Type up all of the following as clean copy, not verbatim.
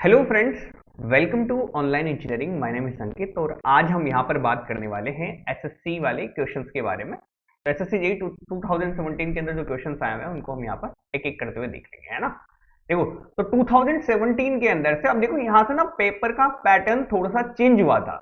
Hello friends, welcome to online engineering. My name is Sankit और आज हम यहाँ पर बात करने वाले हैं एसएससी वाले क्वेश्चंस के बारे में। तो एसएससी जेईई 2017 के अंदर जो क्वेश्चंस आए हुए हैं उनको हम यहाँ पर एक एक करते हुए देख लेंगे, है ना। देखो, तो 2017 के अंदर से अब देखो यहाँ से ना पेपर का पैटर्न थोड़ा सा चेंज हुआ था।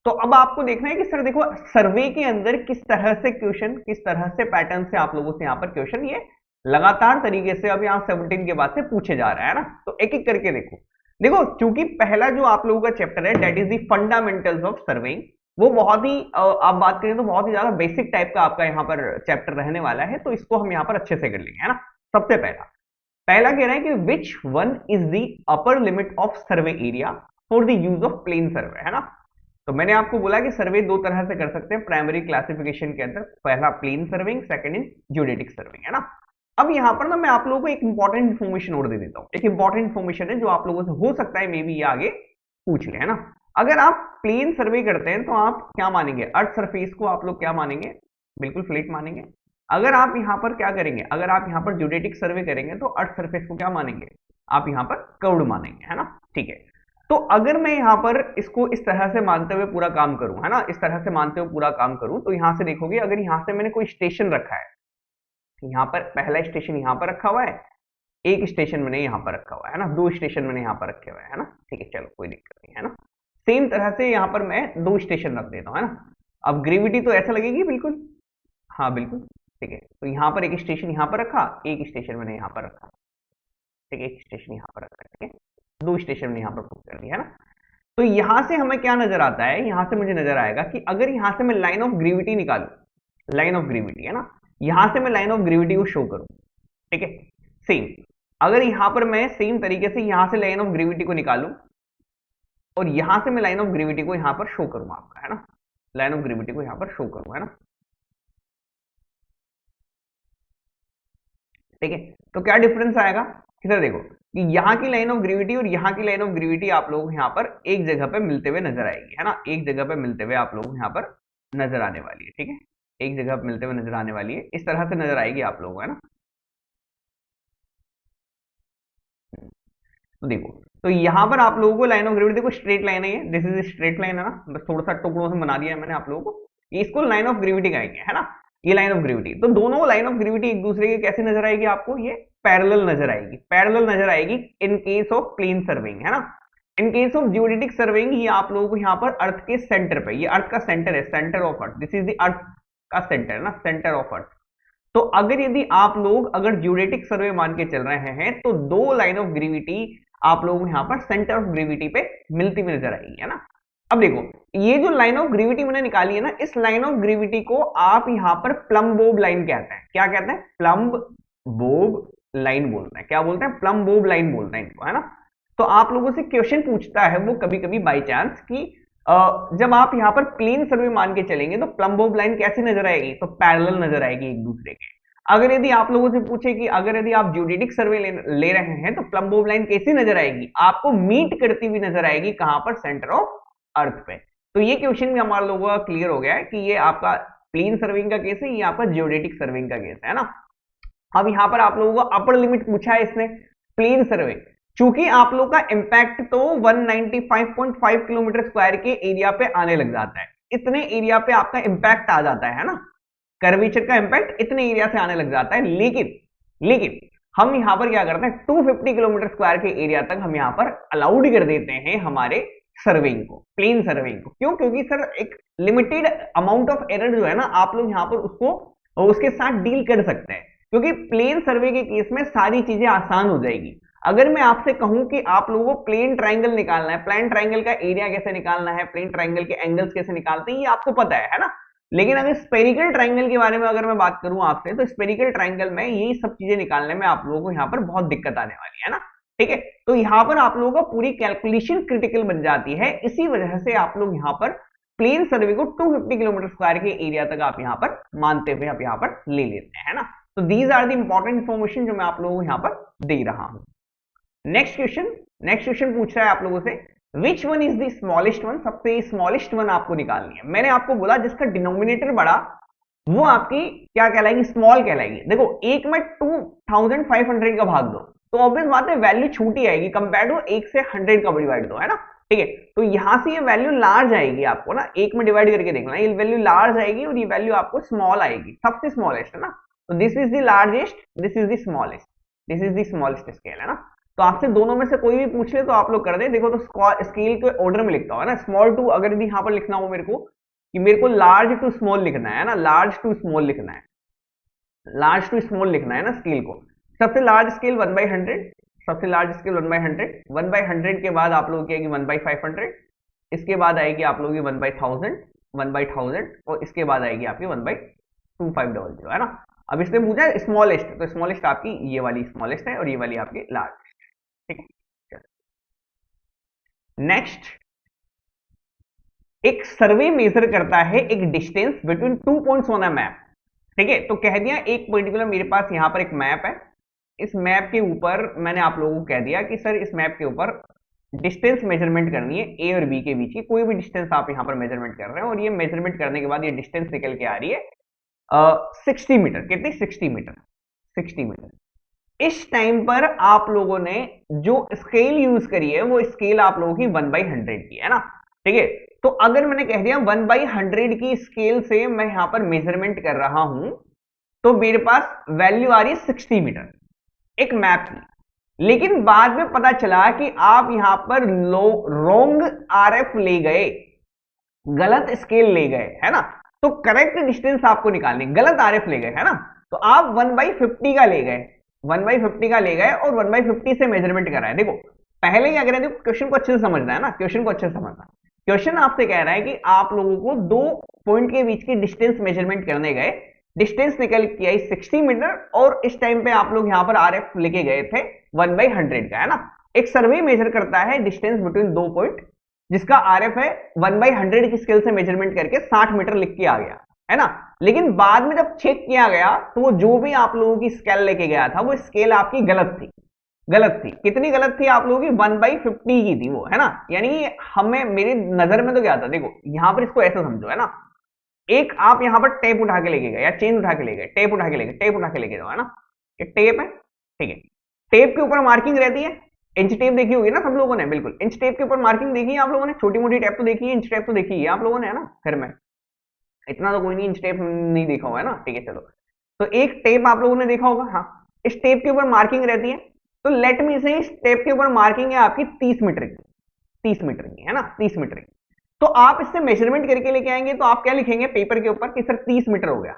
तो अब आपको देखना है कि सर देखो सर्वे के अंदर किस तरह से क्वेश्चन, किस तरह से पैटर्न से आप लोगों से यहाँ पर क्वेश्चन ये लगातार तरीके से अब यहाँ 17 के बाद से पूछे जा रहा है ना। तो एक एक करके देखो। देखो, चूंकि पहला जो आप लोगों का चैप्टर है that is the fundamentals of surveying, वो बहुत ही आप बात करें तो बहुत ही ज्यादा बेसिक टाइप का आपका यहाँ पर चैप्टर रहने वाला है। तो इसको हम यहाँ पर अच्छे से कर लेंगे, है ना। सबसे पहला पहला कह रहा है कि which one is the upper limit of survey area for the use of plane survey, है ना। तो मैंने आपको बोला कि सर्वे दो तरह से कर सकते हैं प्राइमरी क्लासिफिकेशन के अंदर। पहला plane surveying, second is geodetic surveying, है ना। अब यहाँ पर ना मैं आप लोगों को एक इंपॉर्टेंट इन्फॉर्मेशन और दे देता हूँ। एक इंपॉर्टेंट इन्फॉर्मेशन है जो आप लोगों से हो सकता है मे बी ये आगे पूछ ले, है ना। अगर आप प्लेन सर्वे करते हैं तो आप क्या मानेंगे, अर्थ सरफेस को आप लोग क्या मानेंगे, बिल्कुल फ्लैट मानेंगे। अगर आप यहाँ पर क्या करेंगे, अगर आप यहाँ पर ज्योडेटिक सर्वे करेंगे तो अर्थ सरफेस को क्या मानेंगे, आप यहाँ पर कर्व्ड मानेंगे, है ना। ठीक है, तो अगर मैं यहाँ पर इसको इस तरह से मानते हुए पूरा काम करूं, है ना, इस तरह से मानते हुए पूरा काम करूं, तो यहाँ से देखोगे अगर यहाँ से मैंने कोई स्टेशन रखा है, यहाँ पर पहला स्टेशन यहाँ पर रखा हुआ है, एक स्टेशन मैंने यहाँ पर रखा हुआ है ना, दो स्टेशन मैंने यहाँ पर रखे हुए हैं, है ना। ठीक है, चलो कोई दिक्कत नहीं, है ना। सेम तरह से यहाँ पर मैं दो स्टेशन रख देता हूँ, है ना। अब ग्रेविटी तो ऐसा लगेगी बिल्कुल, हाँ बिल्कुल। ठीक है, तो यहाँ पर एक स्टेशन यहाँ पर रखा, एक स्टेशन मैंने यहाँ पर रखा। ठीक है, एक स्टेशन यहाँ पर रखा, ठीक है, दो स्टेशन मैंने यहाँ पर पुट कर दिया, है ना। तो यहाँ से हमें क्या नजर आता है, यहाँ से मुझे नजर आएगा कि अगर यहाँ से मैं लाइन ऑफ ग्रेविटी निकालू, लाइन ऑफ ग्रेविटी, है ना, यहां से मैं लाइन ऑफ ग्रेविटी को शो करूं, ठीक है। सेम अगर यहां पर मैं सेम तरीके से यहां से लाइन ऑफ ग्रेविटी को निकालूं और यहां से मैं लाइन ऑफ ग्रेविटी को यहां पर शो करूं आपका, है ना, लाइन ऑफ ग्रेविटी को यहां पर शो करूं, है ना। ठीक है, तो क्या डिफरेंस आएगा, इधर देखो कि यहाँ की लाइन ऑफ ग्रेविटी और यहाँ की लाइन ऑफ ग्रेविटी आप लोग यहाँ पर एक जगह पे मिलते हुए नजर आएगी, है ना। एक जगह पे मिलते हुए आप लोग यहाँ पर नजर आने वाली है, ठीक है, एक जगह पे मिलते हुए नजर आने वाली है, इस तरह से नजर आएगी आप लोगों को, है ना। तो देखो, तो यहां पर आप लोगों को लाइन ऑफ ग्रेविटी देखो स्ट्रेट लाइन है, ये दिस इज स्ट्रेट लाइन, है ना। बस थोड़ा सा टुकड़ों से बना दिया है मैंने आप लोगों को, ये इसको लाइन ऑफ ग्रेविटी कहेंगे, है ना। ये लाइन ऑफ ग्रेविटी, तो दोनों लाइन ऑफ ग्रेविटी एक दूसरे के कैसे नजर आएगी आपको, ये पैरेलल नजर आएगी, पैरेलल नजर आएगी in case of plane surveying, है ना। In case of geodetic surveying ये आप लोगों को यहाँ पर अर्थ के सेंटर पे, ये अर्थ का सेंटर है, centre of earth, this is the earth का सेंटर, है ना, सेंटर ऑफ अर्थ। तो अगर यदि आप लोग अगर ज्योडेटिक सर्वे मान के चल रहे हैं तो दो लाइन ऑफ ग्रेविटी आप लोग यहाँ पर सेंटर ऑफ ग्रेविटी पे मिलती हुई नजर आएगी, है ना। अब देखो, ये जो लाइन ऑफ ग्रेविटी मैंने निकाली है ना, इस लाइन ऑफ ग्रेविटी को आप यहाँ पर प्लम बोब लाइन कहते हैं। क्या कहते हैं, प्लम बोब लाइन बोलते हैं। क्या बोलते हैं, प्लम बोब लाइन बोलते हैं इनको, है ना। तो आप लोगों से क्वेश्चन पूछता है वो कभी कभी बाई चांस कि जब आप यहाँ पर प्लेन सर्वे मान के चलेंगे तो प्लम बोब लाइन कैसी नजर आएगी, तो पैरेलल नजर आएगी एक दूसरे के। अगर यदि आप लोगों से पूछे कि अगर यदि आप ज्योडेटिक सर्वे ले रहे हैं तो प्लम बोब लाइन कैसी नजर आएगी, आपको मीट करती हुई नजर आएगी कहां पर, सेंटर ऑफ अर्थ पे। तो ये क्वेश्चन भी हमारे लोगों का क्लियर हो गया है कि ये आपका प्लेन सर्विंग का केस है, ये आपका ज्योडेटिक सर्विंग का केस है ना। अब यहाँ पर आप लोगों को अपर लिमिट पूछा है इसने प्लेन सर्वे, चूंकि आप लोग का इंपैक्ट तो 195.5 किलोमीटर स्क्वायर के एरिया पे आने लग जाता है, इतने एरिया पे आपका इंपैक्ट आ जाता है ना, कर्वेचर का इंपैक्ट इतने एरिया से आने लग जाता है। लेकिन हम यहां पर क्या करते हैं, 250 किलोमीटर स्क्वायर के एरिया तक हम यहां पर अलाउड कर देते हैं हमारे सर्वेइंग को, प्लेन सर्वेइंग को। क्यों, क्योंकि सर एक लिमिटेड अमाउंट ऑफ एरर जो है ना, आप लोग यहां पर उसको उसके साथ डील कर सकते हैं, क्योंकि प्लेन सर्वे के केस में सारी चीजें आसान हो जाएगी। अगर मैं आपसे कहूं कि आप लोगों को प्लेन ट्राइंगल निकालना है, प्लेन ट्राइंगल का एरिया कैसे निकालना है, प्लेन ट्राइंगल के एंगल्स कैसे निकालते हैं, ये आपको पता है ना। लेकिन अगर स्पेरिकल ट्राइंगल के बारे में अगर मैं बात करूं आपसे, तो स्पेरिकल ट्राइंगल में ये सब चीजें निकालने में आप लोगों को यहाँ पर बहुत दिक्कत आने वाली है ना। ठीक है, तो यहाँ पर आप लोगों को पूरी कैलकुलेशन क्रिटिकल बन जाती है, इसी वजह से आप लोग यहाँ पर प्लेन सर्वे को 250 किलोमीटर स्क्वायर के एरिया तक आप यहाँ पर मानते हुए आप यहाँ पर ले लेते हैं, है ना। तो these are the important information जो मैं आप लोगों को यहाँ पर दे रहा हूं। नेक्स्ट क्वेश्चन पूछ रहा है आप लोगों से, विच one is the smallest one, सबसे स्मॉलेस्ट वन आपको निकालनी है। मैंने आपको बोला जिसका डिनोमिनेटर बड़ा वो आपकी क्या कहलाएगी, स्मॉल कहलाएगी। देखो, एक में 2500 का भाग दो, तो ऑब्वियस बात है वैल्यू छोटी आएगी कंपेयर टू 1 से 100 का डिवाइड दो, है ना, ठीक है। तो यहां से ये वैल्यू लार्ज आएगी, आपको ना एक में डिवाइड करके देखना, ये वैल्यू लार्ज आएगी और ये वैल्यू आपको स्मॉल आएगी, सबसे स्मॉलेस्ट, है ना। तो this is the largest, this is the smallest, this is the smallest scale, है ना। तो आपसे दोनों में से कोई भी पूछ ले तो आप लोग कर दे। देखो तो स्केल के ऑर्डर में लिखता है ना, स्मॉल टू, अगर यदि यहाँ पर लिखना हो मेरे को कि मेरे को लार्ज टू स्मॉल लिखना है ना, लार्ज टू स्मॉल लिखना है, लार्ज टू स्मॉल लिखना है ना स्केल को। सबसे लार्ज स्केल 1/100, सबसे लार्ज स्केल 1/100, 1/100 के बाद आप लोगों की आएगी 1/500, इसके बाद आएगी आप लोगों की 1/1000, 1/1000 और इसके बाद आएगी आपकी 1/2500, है ना। अब इसने पूछा स्मॉलेस्ट, तो स्मॉलेस्ट आपकी ये वाली स्मॉलेस्ट है और ये वाली आपकी लार्ज, ठीक है। नेक्स्ट, एक सर्वे मेजर करता है एक distance between 2 points on a map, ठीक है। तो कह दिया एक पर्टिकुलर मेरे पास यहां पर एक मैप है, इस मैप के ऊपर मैंने आप लोगों को कह दिया कि सर इस मैप के ऊपर डिस्टेंस मेजरमेंट करनी है ए और बी के बीच की, कोई भी डिस्टेंस आप यहां पर मेजरमेंट कर रहे हैं और ये मेजरमेंट करने के बाद ये डिस्टेंस निकल के आ रही है 60 मीटर, कितनी 60 मीटर, 60 मीटर। इस टाइम पर आप लोगों ने जो स्केल यूज करी है वो स्केल आप लोगों की 1/100 की, है ना, ठीक है। तो अगर मैंने कह दिया 1/100 की स्केल से मैं यहां पर मेजरमेंट कर रहा हूं तो मेरे पास वैल्यू आ रही है 60 मीटर एक मैप की, लेकिन बाद में पता चला कि आप यहां पर रॉन्ग आरएफ ले गए, गलत स्केल ले गए, है ना। तो करेक्ट डिस्टेंस आपको निकालनी, गलत आरएफ ले गए, है ना। तो आप 1/50 का ले गए, 1/50 का ले गए और 1/50 से मेजरमेंट करा है। देखो पहले क्या करें, देखो क्वेश्चन को अच्छे से समझना है ना, क्वेश्चन को अच्छे से समझना। क्वेश्चन आपसे कह रहा है कि आप लोगों को दो पॉइंट के बीच की डिस्टेंस मेजरमेंट करने गए, डिस्टेंस निकल के आई 60 मीटर और इस टाइम पे आप लोग यहां पर आरएफ लेके गए थे 1/100 का, है ना। एक सर्वे मेजर करता है डिस्टेंस बिटवीन दो पॉइंट, जिसका आरएफ है 1/100 की स्केल से मेजरमेंट करके 60 मीटर लिख के आ गया, है ना। लेकिन बाद में जब चेक किया गया तो वो जो भी आप लोगों की स्केल लेके गया था वो स्केल आपकी गलत थी, गलत थी। कितनी गलत थी आप लोगों की, 1/50 की थी वो, है ना। यानी हमें, मेरी नजर में तो क्या था, देखो यहां पर इसको ऐसे समझो, है ना। एक आप यहां पर टेप उठा के लेके गए या चेन उठा के ले गए, टेप उठा के ले गए, टेप उठा के लेके जाओ, है ना। ये टेप है, ठीक है। टेप के ऊपर मार्किंग रहती है, इंच टेप देखी होगी ना सब लोगों ने, बिल्कुल इंच टेप के ऊपर मार्किंग देखी है आप लोगों ने, छोटी मोटी टेप तो देखी है, इंच टेप तो देखी है आप लोगों ने, है ना। घर में इतना तो कोई नहीं इंच टेप नहीं देखा हुआ, है ना, ठीक है। चलो तो एक टेप आप लोगों ने देखा होगा, हाँ। इस टेप के ऊपर मार्किंग रहती है, तो लेट मी से इस टेप के ऊपर मार्किंग है आपकी 30 मीटर की, 30 मीटर की, है ना, 30 मीटर की। तो आप इससे मेजरमेंट करके लेके आएंगे तो आप क्या लिखेंगे पेपर के ऊपर कि सर 30 मीटर हो गया।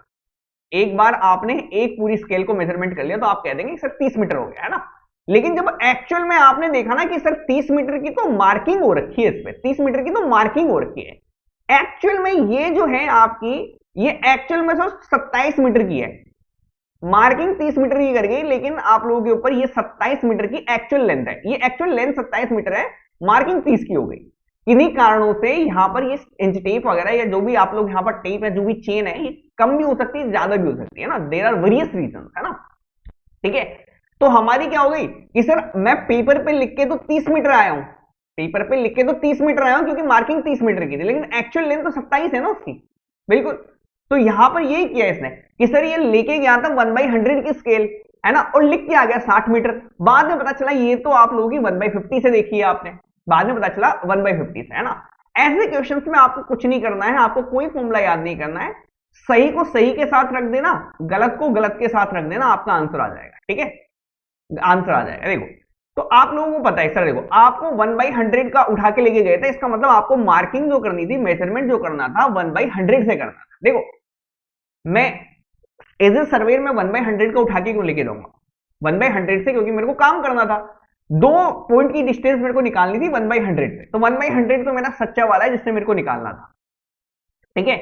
एक बार आपने एक पूरी स्केल को मेजरमेंट कर लिया तो आप कह देंगे सर 30 मीटर हो गया, है ना। लेकिन जब एक्चुअल में आपने देखा ना कि सर 30 मीटर की तो मार्किंग हो रखी है, इस पे 30 मीटर की तो मार्किंग हो रखी है, एक्चुअल में ये जो है आपकी, ये एक्चुअल में सर 27 मीटर की है, मार्किंग 30 मीटर की कर गई, लेकिन आप लोगों के ऊपर ये 27 मीटर की एक्चुअल लेंथ है, ये एक्चुअल लेंथ 27 मीटर है, मार्किंग 30 की हो गई। इन्हीं कारणों से यहां पर ये इंच टेप वगैरह या जो भी आप लोग यहां पर टेप है, जो भी चेन है, ये कम भी हो सकती है, ज्यादा भी हो सकती है ना, देयर आर वेरियस रीजन, है ना, ठीक है। तो हमारी क्या हो गई कि सर मैं पेपर पे लिख के तो 30 मीटर आया हूं, पेपर पे लिख के तो 30 मीटर आया हूं क्योंकि मार्किंग 30 मीटर की थी, लेकिन एक्चुअल लेंथ तो 27 है ना उसकी, बिल्कुल। तो यहां पर यही किया इसने कि सर ये लेके गया था 1/100 की स्केल, है ना, और लिख के आ गया 60 मीटर। बाद में पता चला ये तो आप लोगों की 1/50 से देखी है आपने, बाद में पता चला 1/50 से, है ना। ऐसे क्वेश्चंस में आपको कुछ नहीं करना है, आपको कोई फॉर्मूला याद नहीं करना है, सही को सही के साथ रख देना, गलत को गलत के साथ रख देना, आपका आंसर आ जाएगा, ठीक है, आंसर आ जाएगा। देखो तो आप लोगों को पता है सर, देखो आपको 1/100 का उठा के लेके गए थे, इसका मतलब आपको मार्किंग जो करनी थी, मेजरमेंट जो करना था 1/100 से करना था। देखो मैं एज ए सर्वेयर में 1/100 का उठा के क्यों लेके जाऊंगा 1/100 से, क्योंकि मेरे को काम करना था, दो पॉइंट की डिस्टेंस मेरे को निकालनी थी 1/100 से, तो 1/100 तो मेरा सच्चा वाला है जिससे मेरे को निकालना था, ठीक है।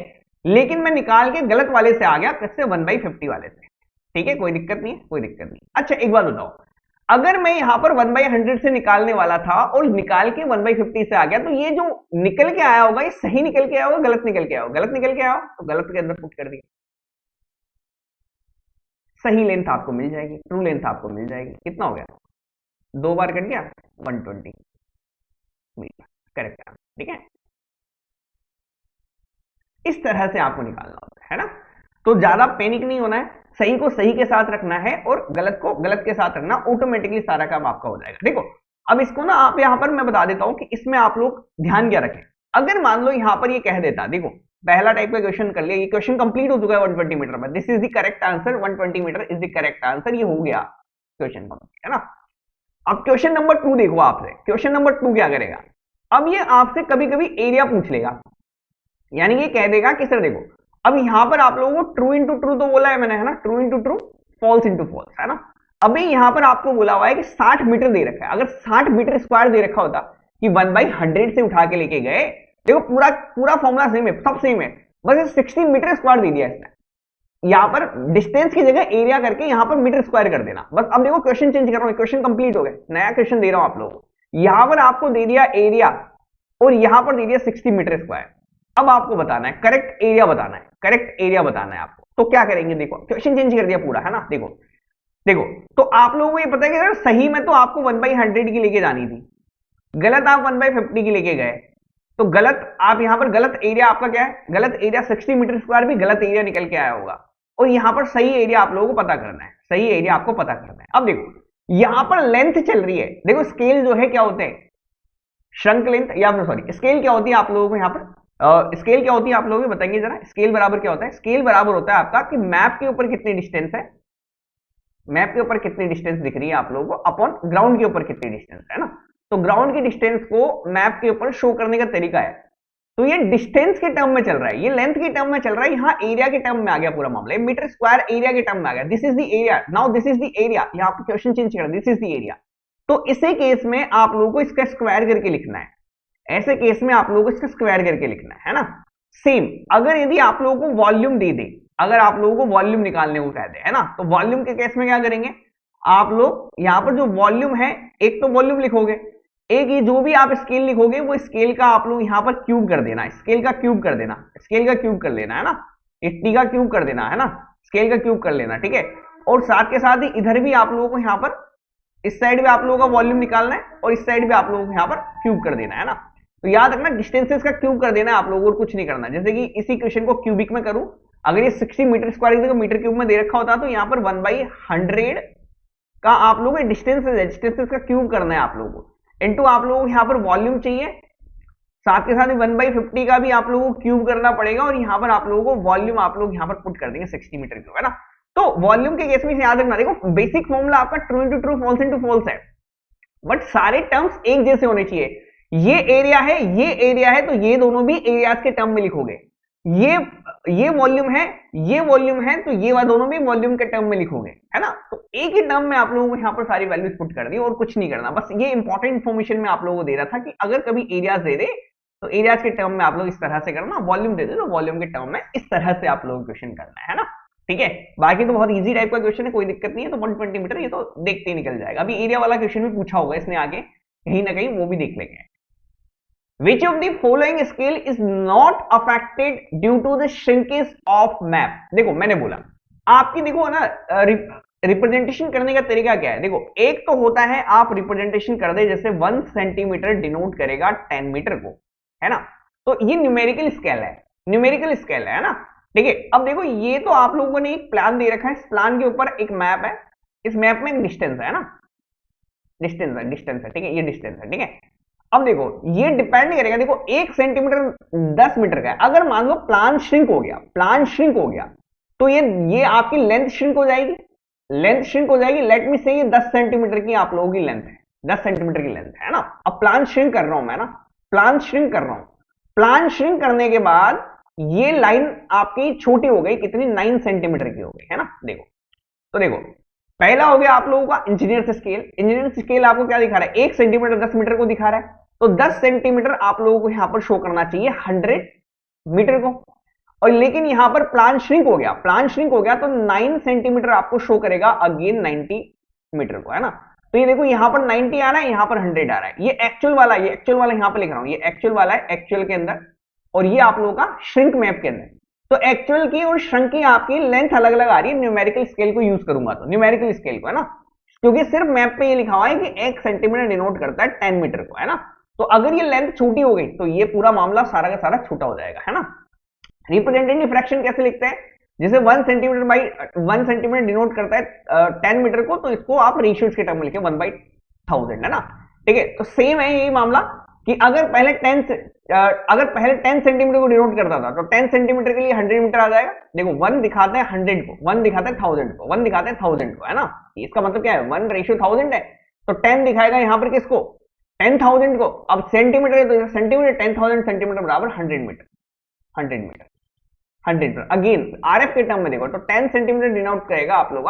लेकिन मैं निकाल के गलत वाले से आ गया, किससे, 1/50 वाले से, ठीक है, कोई दिक्कत नहीं है, कोई दिक्कत नहीं। अच्छा एक बात बताओ, अगर मैं यहां पर 1/100 से निकालने वाला था और निकाल के 1/50 से आ गया, तो ये जो निकल के आया होगा ये सही निकल के आया होगा, गलत निकल के आया होगा, गलत निकल के आया हो तो गलत के अंदर पुट कर दिया, सही लेंथ आपको मिल जाएगी, ट्रू लेंथ आपको मिल जाएगी। कितना हो गया, दो बार कट गया, 120 मीटर, करेक्ट, ठीक है। इस तरह से आपको निकालना होता है ना। तो ज्यादा पैनिक नहीं होना है, सही को सही के साथ रखना है और गलत को गलत के साथ रखना, ऑटोमेटिकली सारा काम आपका हो जाएगा। देखो अब इसको ना आप यहां पर मैं बता देता हूं कि इसमें आप लोग ध्यान क्या रखें। अगर मान लो यहां पर ये कह देता, देखो पहला टाइप का क्वेश्चन कर लिया, ये क्वेश्चन कंप्लीट हो चुका है 120 मीटर में, this is the correct answer, 120 metre is the correct answer, ये हो गया क्वेश्चन है ना। अब क्वेश्चन नंबर 2 देखो आपसे, क्वेश्चन नंबर 2 क्या करेगा, अब ये आपसे कभी कभी एरिया पूछ लेगा, यानी ये कह देगा कि सर देखो अब यहां पर आप लोगों को ट्रू इंटू ट्रू तो बोला है मैंने, है ना, true into true, false into false, है ना। अभी यहां पर आपको बोला हुआ है कि 60 मीटर दे रखा है, अगर 60 मीटर स्क्वायर दे रखा होता कि 1/100 से उठा के लेके गए, देखो पूरा पूरा फॉर्मूला सेम है, सब सेम है, बस 60 मीटर स्क्वायर दे दिया इसने, यहां पर डिस्टेंस की जगह एरिया करके यहां पर मीटर स्क्वायर कर देना बस। अब देखो क्वेश्चन चेंज कर रहा हूं, क्वेश्चन कंप्लीट हो गया, नया क्वेश्चन दे रहा हूं आप लोगों को, यहां पर आपको दे दिया एरिया और यहां पर दे दिया 60 मीटर स्क्वायर। अब आपको बताना है करेक्ट एरिया बताना है, करेक्ट एरिया बताना है आपको, तो क्या करेंगे, देखो क्वेश्चन चेंज कर दिया पूरा, है ना। देखो देखो तो आप लोगों को ये पता है कि सर सही में तो आपको 1/100 की लेके जानी थी, गलत आप 1/50 की लेके गए, तो गलत आप यहां पर गलत एरिया आपका क्या है, गलत एरिया 60 मीटर स्क्वायर भी गलत एरिया निकल के आया होगा, और यहां पर सही एरिया आप लोगों को पता करना है, सही एरिया आपको पता करना है। अब देखो यहां पर लेंथ चल रही है, देखो स्केल जो है क्या होते हैं, श्रंक लेंथ, या फिर सॉरी स्केल क्या होती है आप लोगों को यहां पर स्केल क्या होती है आप लोगों को बताएंगे जरा, स्केल बराबर क्या होता है, स्केल बराबर होता है आपका कि मैप के ऊपर कितनी डिस्टेंस है, मैप के ऊपर कितनी डिस्टेंस दिख रही है आप लोगों को अपॉन ग्राउंड के ऊपर कितनी डिस्टेंस है ना। तो ग्राउंड की डिस्टेंस को मैप के ऊपर शो करने का तरीका है, तो ये डिस्टेंस के टर्म में चल रहा है, ये लेंथ के टर्म में चल रहा है, यहाँ एरिया के टर्म में आ गया पूरा मामला, मीटर स्क्वायर एरिया के टर्म में आ गया, this is the area, now this is the area, यहाँ पे क्वेश्चन चेंज कर, दिस इज द एरिया। तो इसी केस में आप लोगों को इसका स्क्वायर करके लिखना है, ऐसे केस में आप लोगों को इसका स्क्वायर करके लिखना है ना। सेम अगर यदि आप लोगों को वॉल्यूम दे दे, अगर आप लोगों को वॉल्यूम निकालने को कह दे, है ना, तो वॉल्यूम के केस में क्या करेंगे आप लोग, यहां पर जो वॉल्यूम है, एक तो वॉल्यूम लिखोगे, एक ये जो भी आप स्केल लिखोगे वो स्केल का आप लोग यहां पर क्यूब कर देना, स्केल का क्यूब कर देना, स्केल का क्यूब कर लेना, है ना, 80 का क्यूब कर देना, है ना, स्केल का क्यूब कर लेना, ठीक है। और साथ के साथ ही इधर भी आप लोगों को यहां पर इस साइड भी आप लोगों का वॉल्यूम निकालना है और इस साइड भी आप लोगों को यहां पर क्यूब कर देना, है ना। तो याद रखना डिस्टेंसेस का क्यूब कर देना है आप लोगों को, कुछ नहीं करना। जैसे कि इसी क्वेश्चन को क्यूबिक में करूं, अगर ये 60 मीटर स्क्वायर मीटर क्यूब में दे रखा होता तो यहां पर 1/100 का आप लोगों को डिस्टेंसेस का क्यूब करना है आप लोगों को, इनटू आप लोगों को यहां पर वॉल्यूम चाहिए, साथ के साथ 1/50 का भी आप लोगों को क्यूब करना पड़ेगा, और यहां पर आप लोगों को वॉल्यूम आप लोग यहां पर पुट कर देंगे 60 मीटर क्यूब, है ना। तो वॉल्यूम के केस में याद रखना, देखो बेसिक फॉर्मूला आपका true into true, false into false है, बट सारे टर्म्स एक जैसे होने चाहिए। ये एरिया है, ये एरिया है, तो ये दोनों भी एरियाज के टर्म में लिखोगे, ये वॉल्यूम है, ये वॉल्यूम है, तो ये दोनों भी वॉल्यूम के टर्म में लिखोगे, है ना। तो एक ही टर्म में आप लोगों को यहाँ पर सारी वैल्यूज पुट कर दी और कुछ नहीं करना, बस ये इंपॉर्टेंट इंफॉर्मेशन में आप लोगों को दे रहा था कि अगर कभी एरियाज दे दे तो एरियाज के टर्म में आप लोग इस तरह से करना, वॉल्यूम दे दे तो वॉल्यूम के टर्म में इस तरह से आप लोगों को क्वेश्चन करना है ना, ठीक है। बाकी तो बहुत इजी टाइप का क्वेश्चन है, कोई दिक्कत नहीं है, तो 120 मीटर ये तो देखते ही निकल जाएगा। अभी एरिया वाला क्वेश्चन भी पूछा होगा इसने आगे कहीं ना कहीं, वो भी देख लेंगे। Which of the following scale is not affected due to the shrinkage of map? देखो मैंने बोला आपकी, देखो ना रिप्रेजेंटेशन करने का तरीका क्या है, देखो एक तो होता है आप रिप्रेजेंटेशन कर दे, जैसे 1 सेंटीमीटर डिनोट करेगा 10 मीटर को, है ना, तो ये न्यूमेरिकल स्केल है, न्यूमेरिकल स्केल है ना, ठीक है। अब देखो ये तो आप लोगों ने एक प्लान दे रखा है, इस प्लान के ऊपर एक मैप है, इस मैप में एक डिस्टेंस है ना, डिस्टेंस है, ठीक है, ये डिस्टेंस है, ठीक है। अब देखो ये डिपेंड करेगा, देखो 1 सेंटीमीटर 10 मीटर का है, अगर मान लो प्लान श्रिंक हो गया, तो ये आपकी लेंथ श्रिंक हो जाएगी, लेट मी से ये 10 सेंटीमीटर की आप लोगों की लेंथ है, 10 सेंटीमीटर की लेंथ है ना। अब प्लान श्रिंक कर रहा हूं मैं ना, प्लान श्रिंक करने के बाद ये लाइन आपकी छोटी हो गई, कितनी, 9 सेंटीमीटर की हो गई, है ना। देखो तो देखो पहला हो गया आप लोगों का इंजीनियर स्केल आपको क्या दिखा रहा है, 1 सेंटीमीटर 10 मीटर को दिखा रहा है, तो 10 सेंटीमीटर आप लोगों को यहां पर शो करना चाहिए 100 मीटर को, और लेकिन यहां पर प्लान श्रिंक हो गया तो 9 सेंटीमीटर आपको शो करेगा अगेन 90 मीटर को, है ना। तो ये देखो यहां पर 90 आ रहा है, यहां पर 100 आ रहा है, ये एक्चुअल वाला यहां पर लिख रहा हूं, ये एक्चुअल वाला है एक्चुअल के अंदर, और ये आप लोगों का श्रिंक मैप के अंदर। तो एक्चुअल की और श्रंक की आपकी लेंथ अलग अलग आ रही है, न्यूमेरिकल स्केल को यूज करूंगा तो न्यूमेरिकल स्केल को, है ना, क्योंकि सिर्फ मैप पे ये लिखा हुआ है कि 1 सेंटीमीटर डिनोट करता है 10 मीटर को, है ना। तो अगर ये लेंथ छोटी हो गई तो ये पूरा मामला सारा का सारा छोटा हो जाएगा, है ना। रिप्रेजेंटेटिव फ्रैक्शन कैसे लिखते हैं, जैसे 1 सेंटीमीटर बाई 1 सेंटीमीटर डिनोट करता है 10 मीटर को, तो इसको आप रेशियोज के टर्म में लिखे 1/1000, है ना। ठीक है, तो सेम है यही मामला कि अगर पहले 10 सेंटीमीटर को डिनोट करता था तो 10 सेंटीमीटर के लिए 100 मीटर आ जाएगा। देखो 1 दिखाते हैं 100 को, 1 दिखाते हैं 1000 को, 1 दिखाते हैं 1000 को, है ना। इसका मतलब क्या है, 1:1000 है, तो 10 दिखाएगा यहाँ पर किसको, 10,000 को। अब सेंटीमीटर है तो सेंटीमीटर 10,000 सेंटीमीटर बराबर 100 metre, 100 metre, 100 metre. Again RF के टर्म में देखो तो 10 सेंटीमीटर डिनोट करेगा आप लोग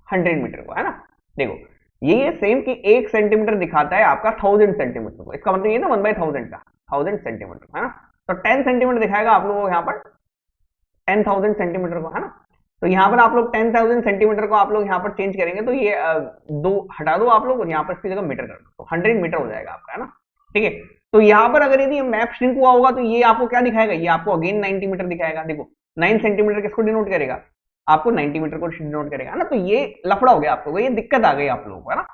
100 मीटर को, है ना। देखो ये सेम कि 1 सेंटीमीटर दिखाता है आपका 1000 सेंटीमीटर को, इसका मतलब ये ना 1/1000 का 1000 सेंटीमीटर, है ना। तो 10 सेंटीमीटर दिखाएगा आप लोगों को यहाँ पर 10,000 सेंटीमीटर को, है ना। तो यहाँ पर आप लोग 10,000 सेंटीमीटर को आप लोग यहाँ पर चेंज करेंगे तो ये दो हटा दो आप लोग और यहाँ पर इसकी जगह मीटर कर दो, तो 100 मीटर हो जाएगा आपका, है ना। ठीक है, तो यहाँ पर अगर यदि मैप श्रिंक हुआ होगा तो ये आपको क्या दिखाएगा, ये आपको अगेन 90 मीटर दिखाएगा। देखो 9 सेंटीमीटर किसको डिनोट करेगा, आपको 90 मीटर को डिनोट करेगा, है ना। तो ये लफड़ा हो गया आप लोगों को, ये दिक्कत आ गई आप लोगों को, है ना।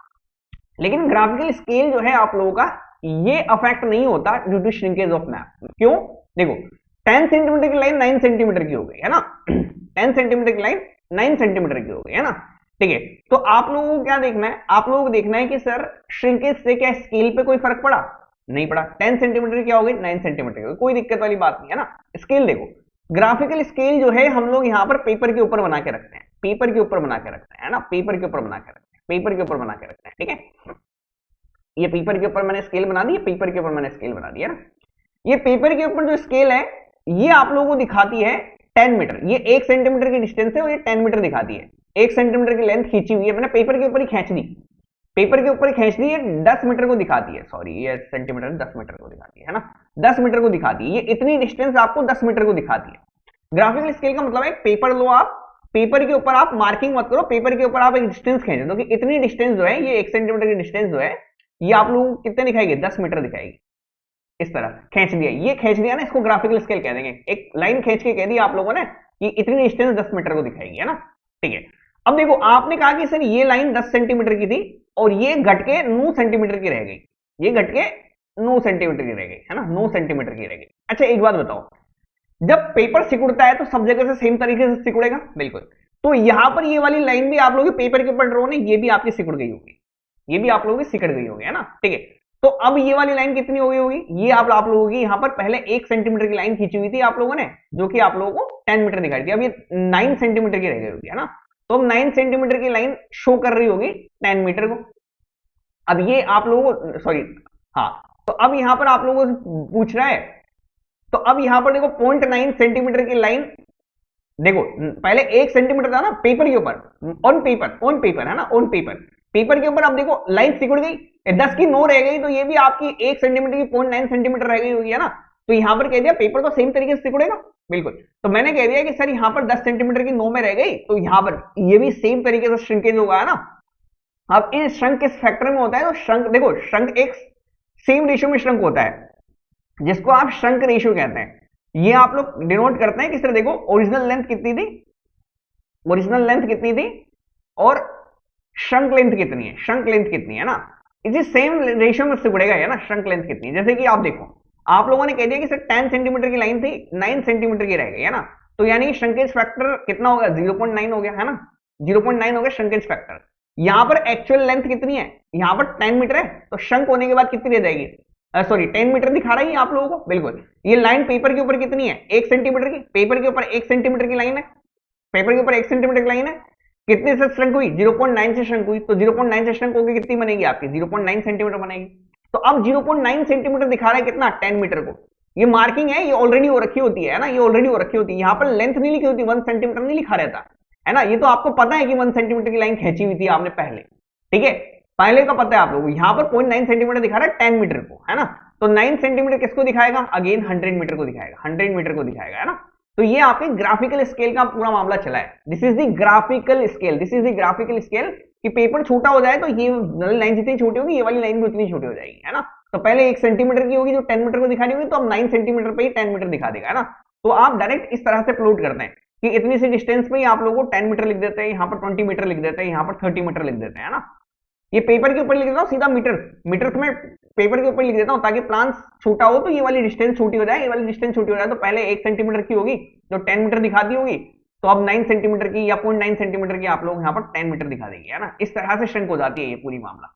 लेकिन ग्राफिकल स्केल जो है आप लोगों का ये अफेक्ट नहीं होता due to shrinkage of map. क्यों, देखो 10 सेंटीमीटर की लाइन 9 सेंटीमीटर की हो गई, है ना। 10 सेंटीमीटर की लाइन 9 सेंटीमीटर की हो गई, है ना। ठीक है, तो आप लोगों को क्या देखना है, आप लोगों को देखना है कि सर श्रिंकेज से क्या स्केल पे कोई फर्क पड़ा, नहीं पड़ा। 10 सेंटीमीटर क्या हो गई, 9 सेंटीमीटर की हो गई, कोई दिक्कत वाली बात नहीं, है ना। स्केल देखो, ग्राफिकल स्केल जो है हम लोग यहाँ पर पेपर के ऊपर बना के रखते हैं, पेपर के ऊपर बना के रखते हैं, है ना। पेपर के ऊपर बना के रखते हैं, पेपर के ऊपर बना के रखते हैं, ठीक है। ये पेपर के ऊपर मैंने स्केल बना दी, पेपर के ऊपर मैंने स्केल बना दिया ना। ये पेपर के ऊपर जो स्केल है ये आप लोगों को दिखाती है 10 मीटर, ये 1 सेंटीमीटर की डिस्टेंस है और ये 10 मीटर दिखाती है। 1 सेंटीमीटर की लेंथ खींची हुई है, मैंने पेपर के ऊपर ही खींच दी, पेपर के ऊपर खींच दी, ये 10 मीटर को दिखाती है, सॉरी ये सेंटीमीटर 10 मीटर को दिखाती है ना, 10 मीटर को दिखाती है। ये इतनी डिस्टेंस आपको 10 मीटर को दिखाती है। ग्राफिकल स्केल का मतलब है पेपर लो आप, पेपर के ऊपर आप मार्किंग मत करो, पेपर के ऊपर आप एक डिस्टेंस खींच दो कि इतनी डिस्टेंस जो है, ये 1 सेंटीमीटर की डिस्टेंस जो है ये आप लोगों को कितने दिखाएगी, 10 मीटर दिखाएगी। इस तरह खींच दिया, ये खींच दिया ना, इसको ग्राफिकल स्केल कह देंगे। एक लाइन खींच के कह दी आप लोगों ने कि इतनी डिस्टेंस 10 मीटर को दिखाएगी, है ना। ठीक है, अब देखो आपने कहा कि सर ये लाइन 10 सेंटीमीटर की थी और ये घट के 9 सेंटीमीटर की रह गई, ये घट के 9 सेंटीमीटर की रह गई, है ना, 9 सेंटीमीटर की रह गई। अच्छा एक बात बताओ, जब पेपर सिकुड़ता है तो सब जगह से सेम तरीके से सिकुड़ेगा, बिल्कुल। तो यहां पर ये वाली लाइन भी आप लोग पेपर के ऊपर ड्रॉ नहीं, ये भी आपकी सिकुड़ गई होगी, ये भी आप लोगों की सिकड़ गई होगी, है ना। ठीक है, तो अब ये वाली लाइन कितनी हो गई होगी, ये आप लोगों की यहां पर पहले 1 सेंटीमीटर की लाइन खींची हुई थी आप लोगों ने, जो कि आप लोगों को 10 मीटर दिखाई थी, अब ये 9 सेंटीमीटर की रह गई होगी, है ना। तो अब 9 सेंटीमीटर की लाइन शो कर रही होगी 10 मीटर को। अब ये आप लोगों को सॉरी, हाँ, तो अब यहां पर आप लोगों से पूछ रहा है, तो अब यहां पर देखो 0.9 सेंटीमीटर की लाइन, देखो पहले 1 सेंटीमीटर था ना पेपर के ऊपर, ऑन पेपर, है ना, ऑन पेपर के ऊपर। अब देखो लाइन सिकुड़ गई, 10 की 9 रह गई, तो ये भी आपकी 1 सेंटीमीटर की 0.9 सेंटीमीटर रह गई होगी, है ना। तो यहां पर कह दिया पेपर तो सेम तरीके से सिकुड़ेगा, बिल्कुल। तो मैंने कह दिया कि सर यहां पर 10 सेंटीमीटर की 9 में रह गई, तो यहां पर ये भी सेम तरीके से श्रिंकेज होगा, है ना। अब इन श्रंक किस फैक्टर में होता है, तो श्रंक देखो, श्रंक एक सेम रेशियो में श्रंक होता है, जिसको आप श्रंक रेशियो कहते हैं। ये आप लोग डिनोट करते हैं किस तरह, देखो ओरिजिनल लेंथ कितनी थी, ओरिजिनल लेंथ कितनी थी और श्रंक लेंथ कितनी है, श्रंक लेंथ कितनी है ना, इसी सेम रेशियो में सिकुड़ेगा, है ना। श्रंक लेंथ कितनी, जैसे कि आप देखो, आप लोगों ने कह दिया कि सर 10 सेंटीमीटर की लाइन थी, 9 सेंटीमीटर की रह गई, है ना। तो यानी श्रंकेज फैक्टर कितना होगा, 0.9 हो गया, है ना, 0.9 हो गया श्रंकेज फैक्टर। यहां पर एक्चुअल लेंथ कितनी है, यहां पर 10 मीटर है, तो श्रंक होने के बाद कितनी रह जाएगी, सॉरी 10 मीटर दिखा रही है आप लोगों को, बिल्कुल। ये लाइन पेपर के ऊपर कितनी है, 1 सेंटीमीटर की, पेपर के ऊपर 1 सेंटीमीटर की लाइन है, पेपर के ऊपर 1 सेंटीमीटर की लाइन है, कितने से श्रंक हुई, 0.9 से श्रंक हुई, तो 0.9 से श्रंक होगी कितनी बनेगी आपकी, 0.9 सेंटीमीटर बनेगी। तो अब 0.9 सेंटीमीटर दिखा रहा है कितना, 10 मीटर को। ये मार्किंग है, ये ऑलरेडी हो रखी होती है ना, ये ऑलरेडी हो रखी होती है, यहाँ पर लेंथ नहीं लिखी होती, 1 सेंटीमीटर नहीं लिखा रहता, है ना। ये तो आपको पता है कि 1 सेंटीमीटर की लाइन खींची हुई थी आपने पहले, ठीक है, पहले का पता है आप लोगों को। यहाँ पर 0.9 सेंटीमीटर दिखा रहा है 10 मीटर को, है ना। तो 9 सेंटीमीटर किसको दिखाएगा, अगेन 100 मीटर को दिखाएगा, 100 मीटर को दिखाएगा, है ना। तो ये आपके ग्राफिकल स्केल का पूरा मामला चला है। This is the graphical scale, this is the graphical scale कि पेपर छोटा हो जाए तो ये लाइन जितनी छोटी होगी ये वाली लाइन भी उतनी छोटी हो जाएगी, है ना। तो पहले 1 सेंटीमीटर की होगी जो 10 मीटर को दिखा रही होगी, तो अब 9 सेंटीमीटर पे ही 10 मीटर दिखा देगा, है ना। तो आप डायरेक्ट इस तरह से प्लॉट करते हैं कि इतनी सी डिस्टेंस पे ही आप लोगों को 10 मीटर लिख देते हैं, यहाँ पर 20 मीटर लिख देते हैं, यहाँ पर 30 मीटर लिख देते हैं, है ना। ये पेपर के ऊपर लिख देता हूँ सीधा मीटर्स में पेपर के ऊपर लिख देता हूँ, ताकि प्लान छोटा हो तो ये वाली डिस्टेंस छोटी हो जाए, ये वाली डिस्टेंस छोटी हो जाए। तो पहले 1 सेंटीमीटर की होगी जो 10 मीटर दिखाती होगी, तो अब 9 सेंटीमीटर की या 0.9 सेंटीमीटर की आप लोग यहाँ पर 10 मीटर दिखा देंगे, है ना। इस तरह से श्रिंक हो जाती है ये पूरी मामला,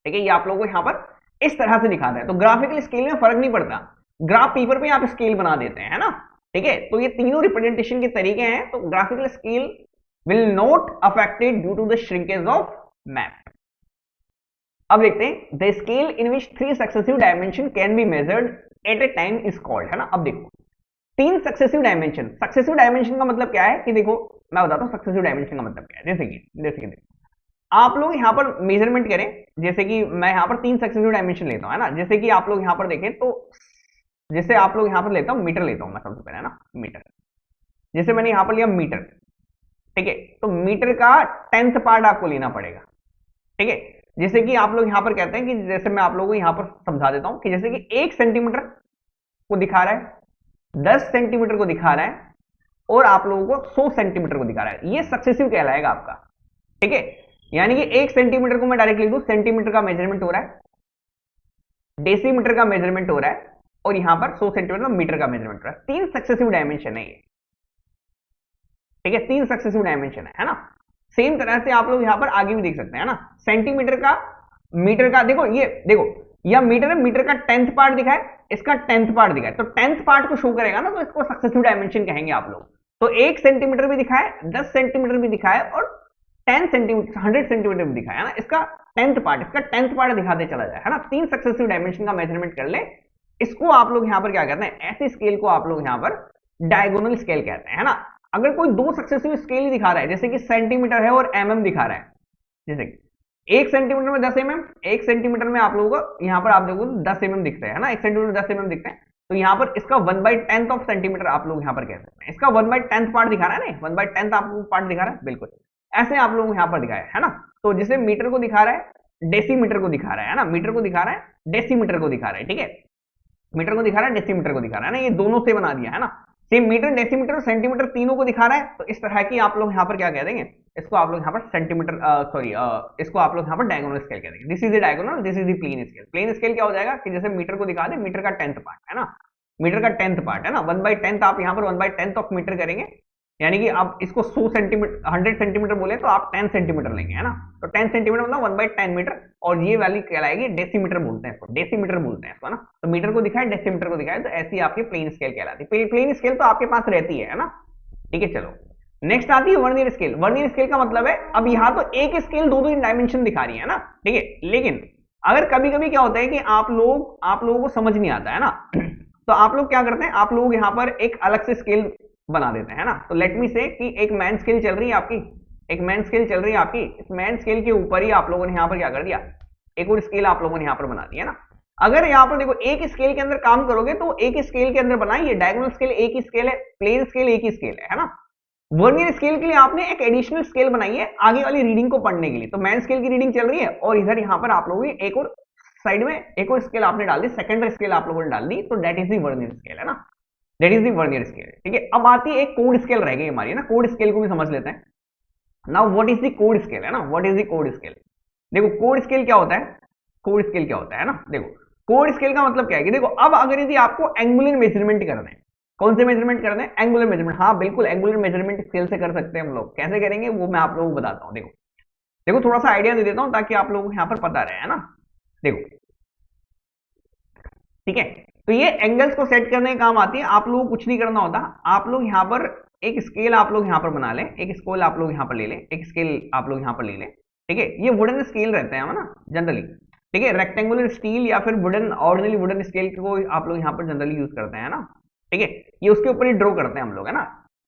ठीक है। ये आप लोगों को यहाँ पर इस तरह से दिखाता है। तो ग्राफिकल स्केल में फर्क नहीं पड़ता, ग्राफ पेपर पे आप स्केल बना देते हैं, है ना, ठीक है। तो ये तीनों रिप्रेजेंटेशन के तरीके हैं। तो graphical scale will not affected due to the shrinkage of map. अब देखते हैं the scale in which 3 successive dimension can be measured at a time is called, है ना। अब देखो 3 सक्सेसिव डायमेंशन, सक्सेसिव डायमेंशन का मतलब क्या है कि देखो मैं बताता हूँ सक्सेसिव डायमेंशन का मतलब क्या है। जैसे कि देखो आप लोग यहाँ पर मेजरमेंट करें, जैसे कि मैं यहाँ पर 3 सक्सेसिव डायमेंशन लेता हूँ, है ना। जैसे कि आप लोग यहाँ पर देखें तो जैसे आप लोग यहाँ पर लेता हूँ मीटर लेता हूँ मैं सबसे पहले, है ना, मीटर। जैसे मैंने यहाँ पर लिया मीटर, ठीक है। तो मीटर का 10th पार्ट आपको लेना पड़ेगा, ठीक है। जैसे कि आप लोग यहाँ पर कहते हैं कि जैसे मैं आप लोगों को यहाँ पर समझा देता हूँ कि जैसे कि 1 सेंटीमीटर को दिखा रहा है, 10 सेंटीमीटर को दिखा रहा है और आप लोगों को 100 सेंटीमीटर को दिखा रहा है, ये सक्सेसिव कहलाएगा आपका, ठीक है। यानी कि 1 सेंटीमीटर को मैं डायरेक्ट लिख दूं, सेंटीमीटर का मेजरमेंट हो रहा है, डेसीमीटर का मेजरमेंट हो रहा है और यहां पर 100 सेंटीमीटर मीटर का मेजरमेंट हो रहा है। 3 सक्सेसिव डायमेंशन है ये, ठीक है, 3 सक्सेसिव डायमेंशन है ना। सेम तरह से आप लोग यहां पर आगे भी देख सकते हैं, है ना। सेंटीमीटर का, मीटर का, देखो ये देखो या मीटर है, मीटर का 10th पार्ट दिखा है, इसका 10th पार्ट दिखा है, तो 10th पार्ट को शो करेगा ना, तो इसको सक्सेसिव डायमेंशन कहेंगे आप लोग। तो 1 सेंटीमीटर भी दिखा है, 10 सेंटीमीटर भी दिखा है और 10 सेंटीमीटर 100 सेंटीमीटर भी दिखा है ना, इसका 10th पार्ट, इसका 10th पार्ट दिखाते चला जाए, है ना। 3 सक्सेसिव डायमेंशन का मेजरमेंट कर ले, इसको आप लोग यहाँ पर क्या कहते हैं, ऐसे स्केल को आप लोग यहाँ पर डायगोनल स्केल कहते हैं, है ना। अगर कोई 2 सक्सेसिव स्केल ही दिखा रहा है, जैसे कि सेंटीमीटर है और mm दिखा रहा है, जैसे कि 1 सेंटीमीटर में 10 mm, 1 सेंटीमीटर में आप लोगों को यहाँ पर आप देखो 10 mm दिखते हैं, है ना, 1 सेंटीमीटर में 10 mm दिखते हैं। तो यहाँ पर इसका 1/10 ऑफ सेंटीमीटर आप लोग यहाँ पर कह सकते हैं, इसका 1/10 पार्ट दिखा रहा है ना, 1/10 आपको पार्ट दिखा रहा है, बिल्कुल ऐसे आप लोग यहाँ पर दिखाया है ना। तो जैसे मीटर को दिखा रहा है, डेसीमीटर को दिखा रहा है ना, मीटर को दिखा रहा है, डेसीमीटर को दिखा रहा है, ठीक है, मीटर को दिखा रहा है, डेसीमीटर को दिखा रहा है ना, ये दोनों से बना दिया है ना। सेम मीटर, डेसीमीटर और सेंटीमीटर तीनों को दिखा रहा है, तो इस तरह की आप लोग यहाँ पर क्या कह देंगे, इसको आप लोग यहाँ पर सेंटीमीटर इसको आप लोग यहाँ पर डायगोनल स्केल कह देंगे। This is the diagonal, this is the plain scale. Plain scale क्या हो जाएगा कि जैसे मीटर को दिखा दे, मीटर का 10th पार्ट है ना, मीटर का 10th पार्ट है ना, 1/10 आप यहाँ पर 1/10 ऑफ मीटर करेंगे, यानी कि आप इसको 100 सेंटीमीटर 100 सेंटीमीटर बोले तो आप 10 सेंटीमीटर लेंगे, है ना। तो 10 सेंटीमीटर मतलब 1/10 मीटर, और ये वैल्यू कहलाएगी डेसीमीटर बोलते हैं इसको, डेसीमीटर बोलते हैं इसको, ना। तो मीटर को दिखाए, डेसीमीटर को दिखाए, तो ऐसी आपकी प्लेन स्केल कहलाती है। प्लेन स्केल तो आपके पास रहती है ना, ठीक है। चलो नेक्स्ट आती है वर्नियर स्केल। वर्नियर स्केल का मतलब है, अब यहाँ तो एक स्केल दो डायमेंशन दिखा रही है ना, ठीक है, लेकिन अगर कभी कभी क्या होता है कि आप लोगों को समझ नहीं आता है ना, तो आप लोग क्या करते हैं, आप लोग यहाँ पर एक अलग से स्केल बना देते हैं ना। तो लेट मी से कि एक मैन स्केल चल रही है आपकी, एक मैन स्केल चल रही है आपकी, इस मैन स्केल के ऊपर ही आप लोगों ने यहाँ पर क्या कर दिया, एक और स्केल आप लोगों ने यहाँ पर बना दिया ना। अगर यहाँ पर देखो एक स्केल के अंदर काम करोगे तो एक स्केल के अंदर बनाइए, डायगोनल स्केल एक ही स्केल है, प्लेन स्केल एक ही स्केल है ना। वर्नियर स्केल के लिए आपने एक एडिशनल स्केल बनाई है आगे वाली रीडिंग को पढ़ने के लिए। तो मैन स्केल की रीडिंग चल रही है और इधर यहाँ पर आप लोगों की एक और साइड में एक और स्केल आपने डाल दी, सेकेंडरी स्केल आप लोगों ने डाल दी, तो that is the vernier scale, है ना, that is the vernier scale, ठीक है। अब आती है एक कोड स्केल रह गई हमारी ना, कोड स्केल को भी समझ लेते हैं। Now what is the code scale, है ना, what is the code scale. देखो कोड स्केल क्या होता है, कोड स्केल क्या होता है ना, देखो कोड स्केल का मतलब क्या है कि देखो अब अगर यदि आपको एंगुलर मेजरमेंट करना है, कौन से मेजरमेंट करना है, एंगुलर मेजरमेंट, हाँ बिल्कुल एंगुलर मेजरमेंट स्केल से कर सकते हैं हम लोग। कैसे करेंगे वो मैं आप लोगों को बताता हूँ। देखो देखो थोड़ा सा आइडिया दे देता हूँ ताकि आप लोगों को यहाँ पर पता रहे, है ना। देखो ठीक है, तो ये एंगल्स को सेट करने का काम आती है। आप लोगों को कुछ नहीं करना होता, आप लोग यहाँ पर एक स्केल आप लोग यहाँ पर बना लें, एक स्केल आप लोग यहाँ पर ले लें, एक स्केल आप लोग यहाँ पर ले लें, ठीक है। ये वुडन स्केल रहते हैं ना जनरली, ठीक है, रेक्टेंगुलर स्टील या फिर वुडन, ऑर्डिनरी वुडन स्केल को आप लोग यहाँ पर जनरली यूज करते हैं ना, ठीक है। ये उसके ऊपर ही ड्रॉ करते हैं हम लोग, है ना।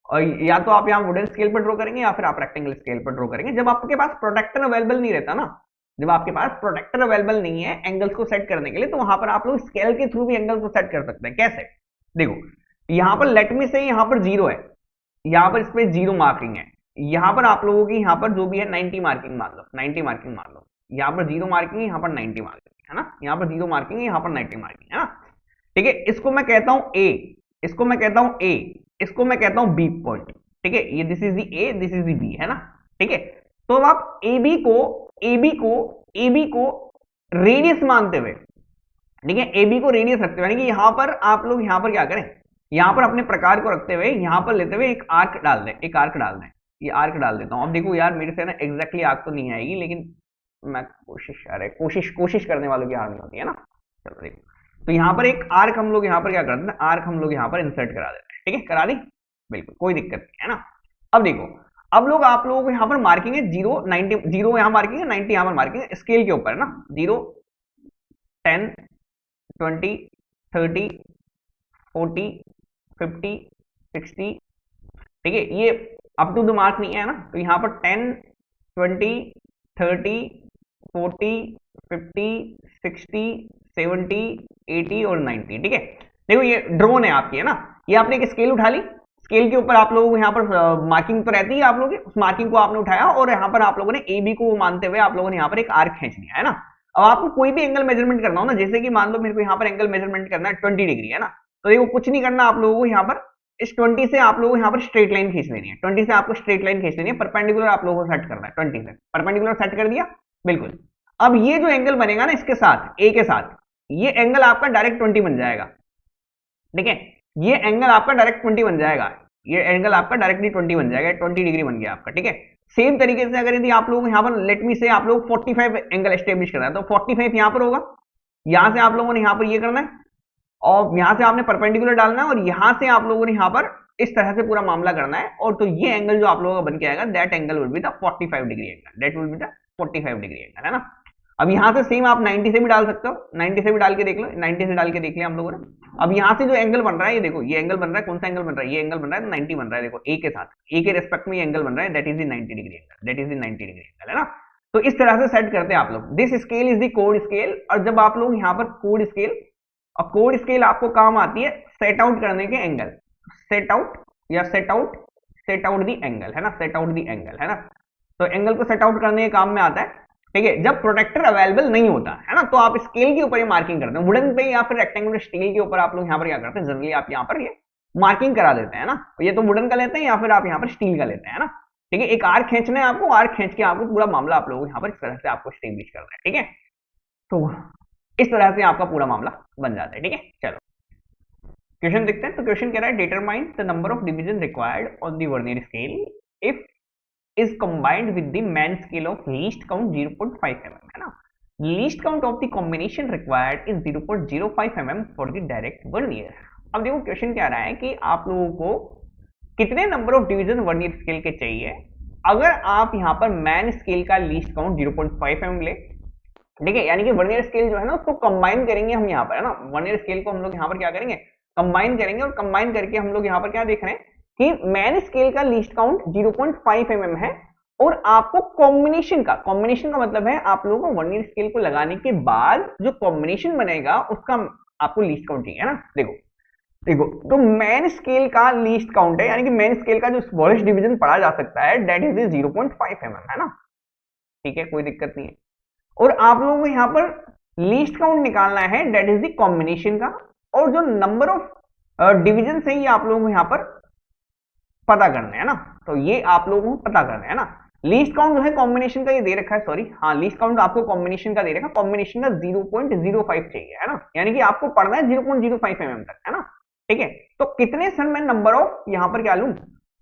और या तो आप यहाँ वुडन स्केल पर ड्रॉ करेंगे या फिर आप रेक्टेंगुलर स्केल पर ड्रॉ करेंगे। जब आपके पास प्रोटेक्टर अवेलेबल नहीं रहता ना, जब आपके पास प्रोटेक्टर अवेलेबल नहीं है एंगल्स को सेट करने के लिए, तो वहां पर आप लोग स्केल के थ्रू भी एंगल्स को सेट कर सकते हैं। कैसे, देखो यहाँ पर लेट मी से यहाँ पर 0 है, यहाँ पर इस पे 0 मार्किंग है, यहाँ पर आप लोगों की यहाँ पर जो भी है 90 मार्किंग मान लो, 90 मार्किंग मान लो, यहाँ पर 0 मार्किंग है, यहाँ पर 90 मार्किंग है ना, यहाँ पर 0 मार्किंग है, यहाँ पर 90 मार्किंग है ना, ठीक है। इसको मैं कहता हूँ ए, इसको मैं कहता हूँ ए, इसको मैं कहता हूँ बी पॉइंट, ठीक है। ये this is the A, this is the B, है ना, ठीक है। तो अब आप AB को रेडियस मानते हुए, ठीक है, AB को रेडियस रखते हुए, यानी कि यहां पर आप लोग यहां पर क्या करें, यहाँ पर अपने प्रकार को रखते हुए यहाँ पर लेते हुए एक आर्क डाल दें, एक आर्क डाल दें, ये आर्क डाल देता हूँ। अब देखो यार मेरे से ना एग्जैक्टली आर्क तो नहीं आएगी, लेकिन मैं कोशिश, अरे कोशिश करने वालों की हार नहीं होती है ना। चलो देखो, तो यहाँ पर एक आर्क हम लोग यहाँ पर क्या करते हैं, आर्क हम लोग यहाँ पर इंसर्ट करा देते हैं। ठीक है, करा दी, बिल्कुल कोई दिक्कत नहीं है ना। अब देखो, अब लोग आप लोगों को यहाँ पर मार्किंग है 0, 90, 0 यहाँ मार्किंग है, 90 यहाँ पर मार्किंग है, स्केल के ऊपर है ना। 0, 10, 20, 30, 40, 50, 60। ठीक है, ये अप टू द मार्क नहीं है ना, तो यहाँ पर 10, 20, 30, 40, 50, 60, 70, 80 और 90। ठीक है, देखो ये ड्रोन है आपकी है ना, ये आपने एक स्केल उठा ली, स्केल के ऊपर आप लोगों को यहाँ पर मार्किंग तो रहती है आप लोगों की, उस मार्किंग को आपने उठाया और यहाँ पर आप लोगों ने ए बी को मानते हुए आप लोगों ने यहाँ पर एक आर्क खींच लिया है ना। अब आपको कोई भी एंगल मेजरमेंट करना हो ना, जैसे कि मान लो मेरे को यहाँ पर एंगल मेजरमेंट करना है 20 डिग्री है ना, तो देखो कुछ नहीं करना आप लोगों को, यहाँ पर इस 20 से आप लोगों को यहाँ पर स्ट्रेट लाइन खींच लेनी है, 20 से आपको स्ट्रेट लाइन खींच लेनी है, परपेंडिकुलर आप लोगों को सेट करना है, 20 से परपेंडिकुलर सेट कर दिया, बिल्कुल। अब ये जो एंगल बनेगा ना इसके साथ, ए के साथ, ये एंगल आपका डायरेक्ट 20 बन जाएगा। ठीक है, ये एंगल आपका डायरेक्ट 20 बन जाएगा, ये एंगल आपका डायरेक्टली 20 बन जाएगा, 20 डिग्री बन गया आपका। ठीक है, सेम तरीके से अगर यदि आप लोग यहाँ पर लेट मी से आप लोग 45 एंगल एस्टेब्लिश करना है, तो 45 यहाँ पर होगा, यहां से आप लोगों ने यहाँ पर ये करना है और यहां से आपने परपेंडिकुलर डालना है और यहां से आप लोगों ने यहाँ पर इस तरह से पूरा मामला करना है, और तो ये एंगल जो आप लोगों का बन के आएगा, that angle will be the 45 degree angle, that will be the 45 degree angle, है ना। अब यहां से सेम आप 90 से भी डाल सकते हो, 90 से भी डाल के देख लो, 90 से डाल के देख लिया हम लोगों ने। अब यहां से जो एंगल बन रहा है, ये देखो ये एंगल बन रहा है, कौन सा एंगल बन रहा है, ये एंगल बन रहा है 90 बन रहा है, देखो ए के साथ, ए के रेस्पेक्ट में ये एंगल बन रहा है, that is the 90 degree angle, that is the 90 degree angle, है ना। तो इस तरह से सेट करते हैं आप लोग, this scale is the code scale. और जब आप लोग यहाँ पर कोड स्केल, और कोड स्केल आपको काम आती है सेट आउट करने के एंगल, सेट आउट या सेट आउट दी एंगल, है ना, सेट आउट दी एंगल, है ना। तो एंगल को सेट आउट करने के काम में आता है। ठीक है, जब प्रोटेक्टर अवेलेबल नहीं होता है ना, तो आप स्केल के ऊपर ये मार्किंग करते हैं, वुडन पे या फिर रेक्टेंगुलर स्टील के ऊपर आप लोग यहाँ पर क्या करते हैं, जनरली आप यहाँ पर ये मार्किंग करा देते हैं ना, ये तो वुडन का लेते हैं या फिर आप यहाँ पर स्टील का लेते हैं ना। ठीक है, एक आर्क खींचना है आपको, आर्क खींच के आपको पूरा मामला आप लोग यहाँ पर इस तरह से आपको स्टेब्लिश करना है। ठीक है, तो इस तरह से आपका पूरा मामला बन जाता है। ठीक है, चलो क्वेश्चन देखते हैं। तो क्वेश्चन कह रहा है determine the number of division required on the vernier scale if is combined with the main scale of least count 0.5 mm, है ना। least count of the combination required is 0.05 mm for the direct vernier। अब देखो question क्या रहा है कि आप लोगों को कितने number of division vernier scale के चाहिए अगर आप यहाँ पर मैन स्केल का लीस्ट काउंट 0.5 mm ले। ठीक है, यानी कि वर्नियर स्केल जो है ना उसको कंबाइन करेंगे हम यहाँ पर, है ना। वर्नियर स्केल को हम लोग यहाँ पर क्या करेंगे, कंबाइन करेंगे, और कंबाइन करके हम लोग यहाँ पर क्या देख रहे हैं कि मैन स्केल का लीस्ट काउंट 0.5 mm है, और आपको कॉम्बिनेशन का मतलब है आप लोगों को वर्नियर स्केल को लगाने के बाद जो कॉम्बिनेशन बनेगा उसका आपको लीस्ट काउंट चाहिए, है ना। देखो तो मैन स्केल का लीस्ट काउंट है, यानी कि मैन स्केल का जो स्मॉलेस्ट डिवीजन पढ़ा जा सकता है दैट इज 0.5 mm, है ना। ठीक है, कोई दिक्कत नहीं है। और आप लोगों को यहाँ पर लीस्ट काउंट निकालना है दैट इज द कॉम्बिनेशन का, और जो नंबर ऑफ डिवीजन है ये आप लोगों को यहाँ पर पता करना है ना। तो ये आप लोगों को पता करना है ना। लीस्ट काउंट जो है कॉम्बिनेशन का ये दे रखा है, सॉरी हाँ, लीस्ट काउंट आपको कॉम्बिनेशन का दे रखा है, कॉम्बिनेशन का 0.05 चाहिए, है ना, यानी कि आपको पढ़ना है 0.05 mm तक, है ना। ठीक है, तो कितने सर मैं नंबर ऑफ यहाँ पर क्या लूं,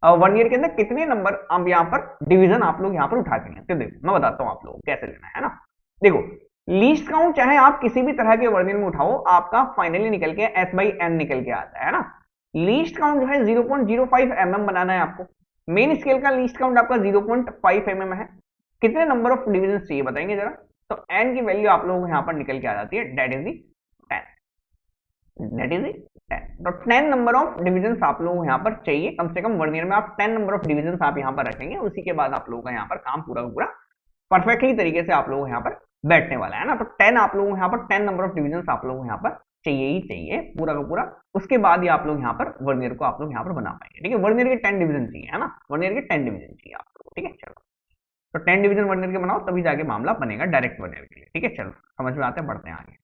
वर्नियर के अंदर कितने नंबर आप यहाँ पर डिवीजन आप लोग यहाँ पर उठा के हैं, तो देखो मैं बताता हूँ आप लोगों को कैसे लेना है ना। देखो लीस्ट काउंट चाहे आप किसी भी तरह के वर्नियर में उठाओ, आपका फाइनली निकल के S/N निकल के आता है ना। लीस्ट काउंट जो है 0.05 mm बनाना है आपको। मेन स्केल का लीस्ट काउंट आपका 0.5 mm है। कितने नंबर ऑफ डिवीजन चाहिए बताएंगे जरा। तो n की वैल्यू आप लोगों को यहाँ पर निकल के आ जाती है, दैट इज दी 10। तो 10 नंबर ऑफ डिवीजन आप लोगों को यहाँ पर चाहिए, कम से कम वर्नियर में आप 10 नंबर ऑफ डिवीजन आप यहाँ पर रखेंगे, उसी के बाद आप लोगों का यहाँ पर काम पूरा परफेक्टली तरीके से आप लोगों को यहाँ पर बैठने वाला है ना। तो 10 आप लोगों को यहाँ पर 10 नंबर ऑफ डिवीजन आप लोगों को यहाँ पर चाहिए ही चाहिए पूरा का पूरा। उसके बाद ही आप लोग यहाँ पर वर्नियर को आप लोग यहाँ पर बना पाएंगे। ठीक है, वर्नियर के 10 डिवीजन चाहिए, है ना, वर्नियर के 10 डिवीजन चाहिए आप लोग। ठीक है, चलो तो 10 डिवीजन वर्नियर के बनाओ तभी जाके मामला बनेगा डायरेक्ट वर्नियर के लिए। ठीक है, चलो समझ में आते हैं, बढ़ते हैं आगे।